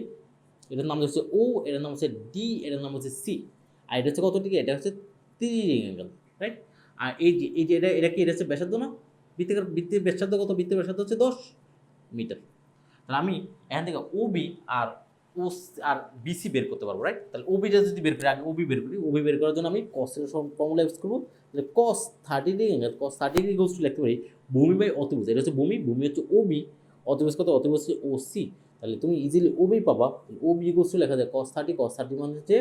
S1: এটার নাম হচ্ছে ও, এটার নাম হচ্ছে ডি, এটার নাম হচ্ছে সি, আর এটা হচ্ছে কত ডিগ্রি, এটা হচ্ছে 30 ডিগ্রি অ্যাঙ্গেল, রাইট? আর এই যে এটা কি, এটা হচ্ছে ব্যাসার্ধ না, বৃত্তের ব্যাসার্ধ কত, বৃত্তের ব্যাসার্ধ হচ্ছে 10 মিটার। তাহলে আমি এখান থেকে ওবি আর ও আর বিসি বের করতে পারবো, রাইট? তাহলে ওবিটা যদি বের করি, আগে ওবি বের করি, ওবি বের করার জন্য আমি কসের ফর্মুলা ইউজ করবো, তাহলে কস 30 degree, cos 30 degree goes to লিখতে পারি ভূমি বাই অতিভুজ, এটা হচ্ছে ভূমি হচ্ছে ওবি, অতিভুজ কত, অতিভুজ হচ্ছে ও সি, তাহলে তুমি ইজিলি ওবি পাবা, ওবি গোস টু লেখা যায় কস 30 মানে হচ্ছে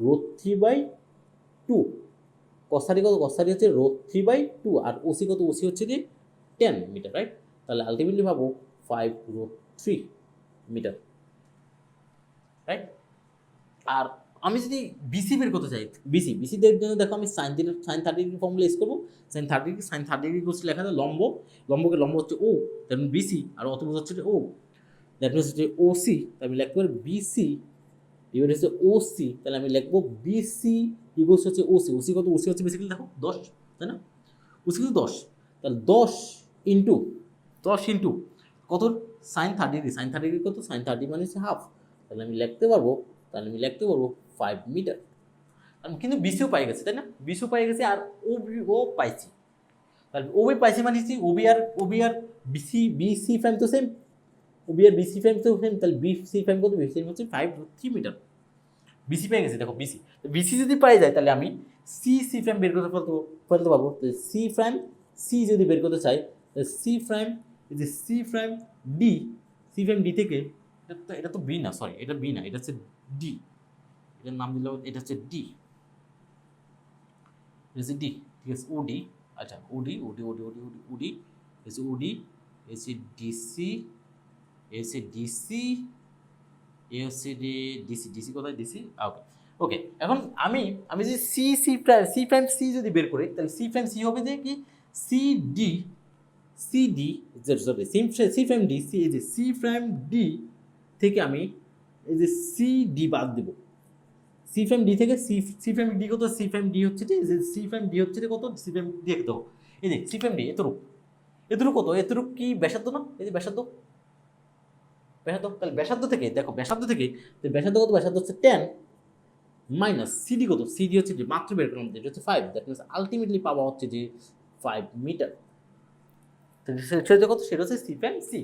S1: √3/2, কস 30 কত, কস 30 হচ্ছে √3/2, আর ওসি কত, ওসি হচ্ছে যে 10 মিটার, রাইট? তাহলে আলটিমেটলি পাবো 5√3 মিটার, রাইট? আর আমি যদি বিসি বের করতে চাই, বিসি এর জন্য দেখো আমি সাইন 30 ডিগ্রি ফর্মুলা ইউজ করবো, সাইন 30 ডিগ্রি কোর্স লেখা যায় লম্ব হচ্ছে ও, দ্যাট মিন বিসি, আর অতিভুজ হচ্ছে ও, দ্যাট মিনস হচ্ছে ওসি, তাই আমি লিখতে পারি বিসি ডিভাইড হচ্ছে ওসি, তাহলে আমি লিখবো বিসি ইকুয়ালস হচ্ছে ওসি কত, ওসি হচ্ছে বেসিক্যালি দেখো 10, তাই না? ওসি কিন্তু 10, তাহলে 10 ইন্টু কত, সাইন 30 ডিগ্রি, সাইন 30 ডিগ্রি কত, সাইন 30 মানে হচ্ছে হাফ, তাহলে আমি লিখতে পারবো 5 মিটার। আমি কিন্তু বিসিও পাই গেছে, তাই না? বিসিও পাই গেছে, আর ও পাইছি, তাহলে ওবি পাইছি মানে হচ্ছে ওবি আর বিসি প্রাইম তো সেম, ওবি আর বিসি প্রাইম তো সেম, তাহলে বিসি প্রাইম কত, বিসি হচ্ছে 5√3 মিটার। বিসি পেয়ে গেছি, দেখো বিসি যদি পাই যায়, তাহলে আমি সি প্রাইম বের করতে পারবো। সি প্রাইম সি যদি বের করতে চাই, সি প্রাইম, এই যে সি প্রাইম ডি থেকে, এটা তো বি না, সরি এটা বি না, এটা হচ্ছে ডি, এটার নাম দিল, এটা হচ্ছে ডি, এটা হচ্ছে ডি, ঠিক আছে? ওডি, আচ্ছা ওডি এসে ওডি, এসে ডিসি, এসে ডিসি, এ হচ্ছে ডিসি কোথায়, ডিসি, ওকে ওকে। এখন আমি যদি সি প্রাইম সি যদি বের করি, তাহলে সি প্রাইম সি হবে যে কি, CD sorry C prime D, এই যে সি প্রাইম ডি থেকে আমি এই যে সিডি বাদ দেব, সি প্রাইম ডি থেকে সি প্রাইম ডি কত, সি প্রাইম ডি হচ্ছে যে সি প্রাইম ডি হচ্ছে কত, সি প্রাইম ডি দেখতে হবে, এই যে সি প্রাইম ডি এতটুকু কত, এতটুকু কি ব্যাসার্ধ না, এই যে ব্যাসার্ধ, তাহলে ব্যাসার্ধ থেকে দেখো, ব্যাসার্ধ কত, ব্যাসার্ধ হচ্ছে 10 মাইনাস সিডি কত, সিডি হচ্ছে যে মাত্র বের করলাম, এটা হচ্ছে 5, দ্যাট মিনস আলটিমেটলি পাওয়া হচ্ছে যে 5 মিটার। সেটা কত, সেটা হচ্ছে সি প্রাইম সি।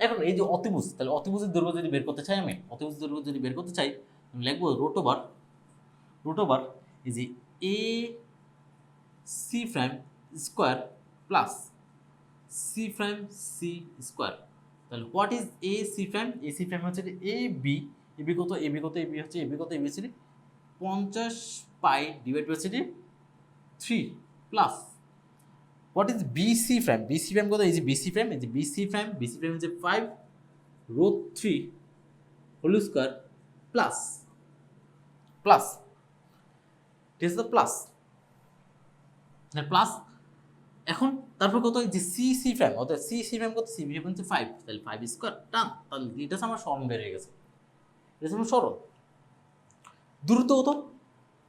S1: এখন এই যে অতিভুজ, তাহলে অতিভুজের দৈর্ঘ্য যদি বের করতে চাই, আমি অতিভুজের দৈর্ঘ্য যদি বের করতে চাই, আমি লিখবো রুট ওভার এই যে A C prime square plus C prime C square. তাহলে what is A C prime, হচ্ছে এ বি, কত, এ বি হচ্ছে 50 পাই ডিভাইড হচ্ছে 3 plus what is BC prime, কত, এই যে বিসি প্রাইম হচ্ছে 5√3 হোল স্কোয়ার প্লাস ঠিক আছে, তো প্লাস এখন তারপর কত যে সি সি প্রাইম, অর্থাৎ সি সি প্রাইম কত, সি প্রাইম হচ্ছে 5, তাহলে 5 স্কোয়ার টান, তাহলে এটা হচ্ছে আমার সরণ বেরিয়ে গেছে, এটা হচ্ছে আমার সরণ। দ্রুত কত,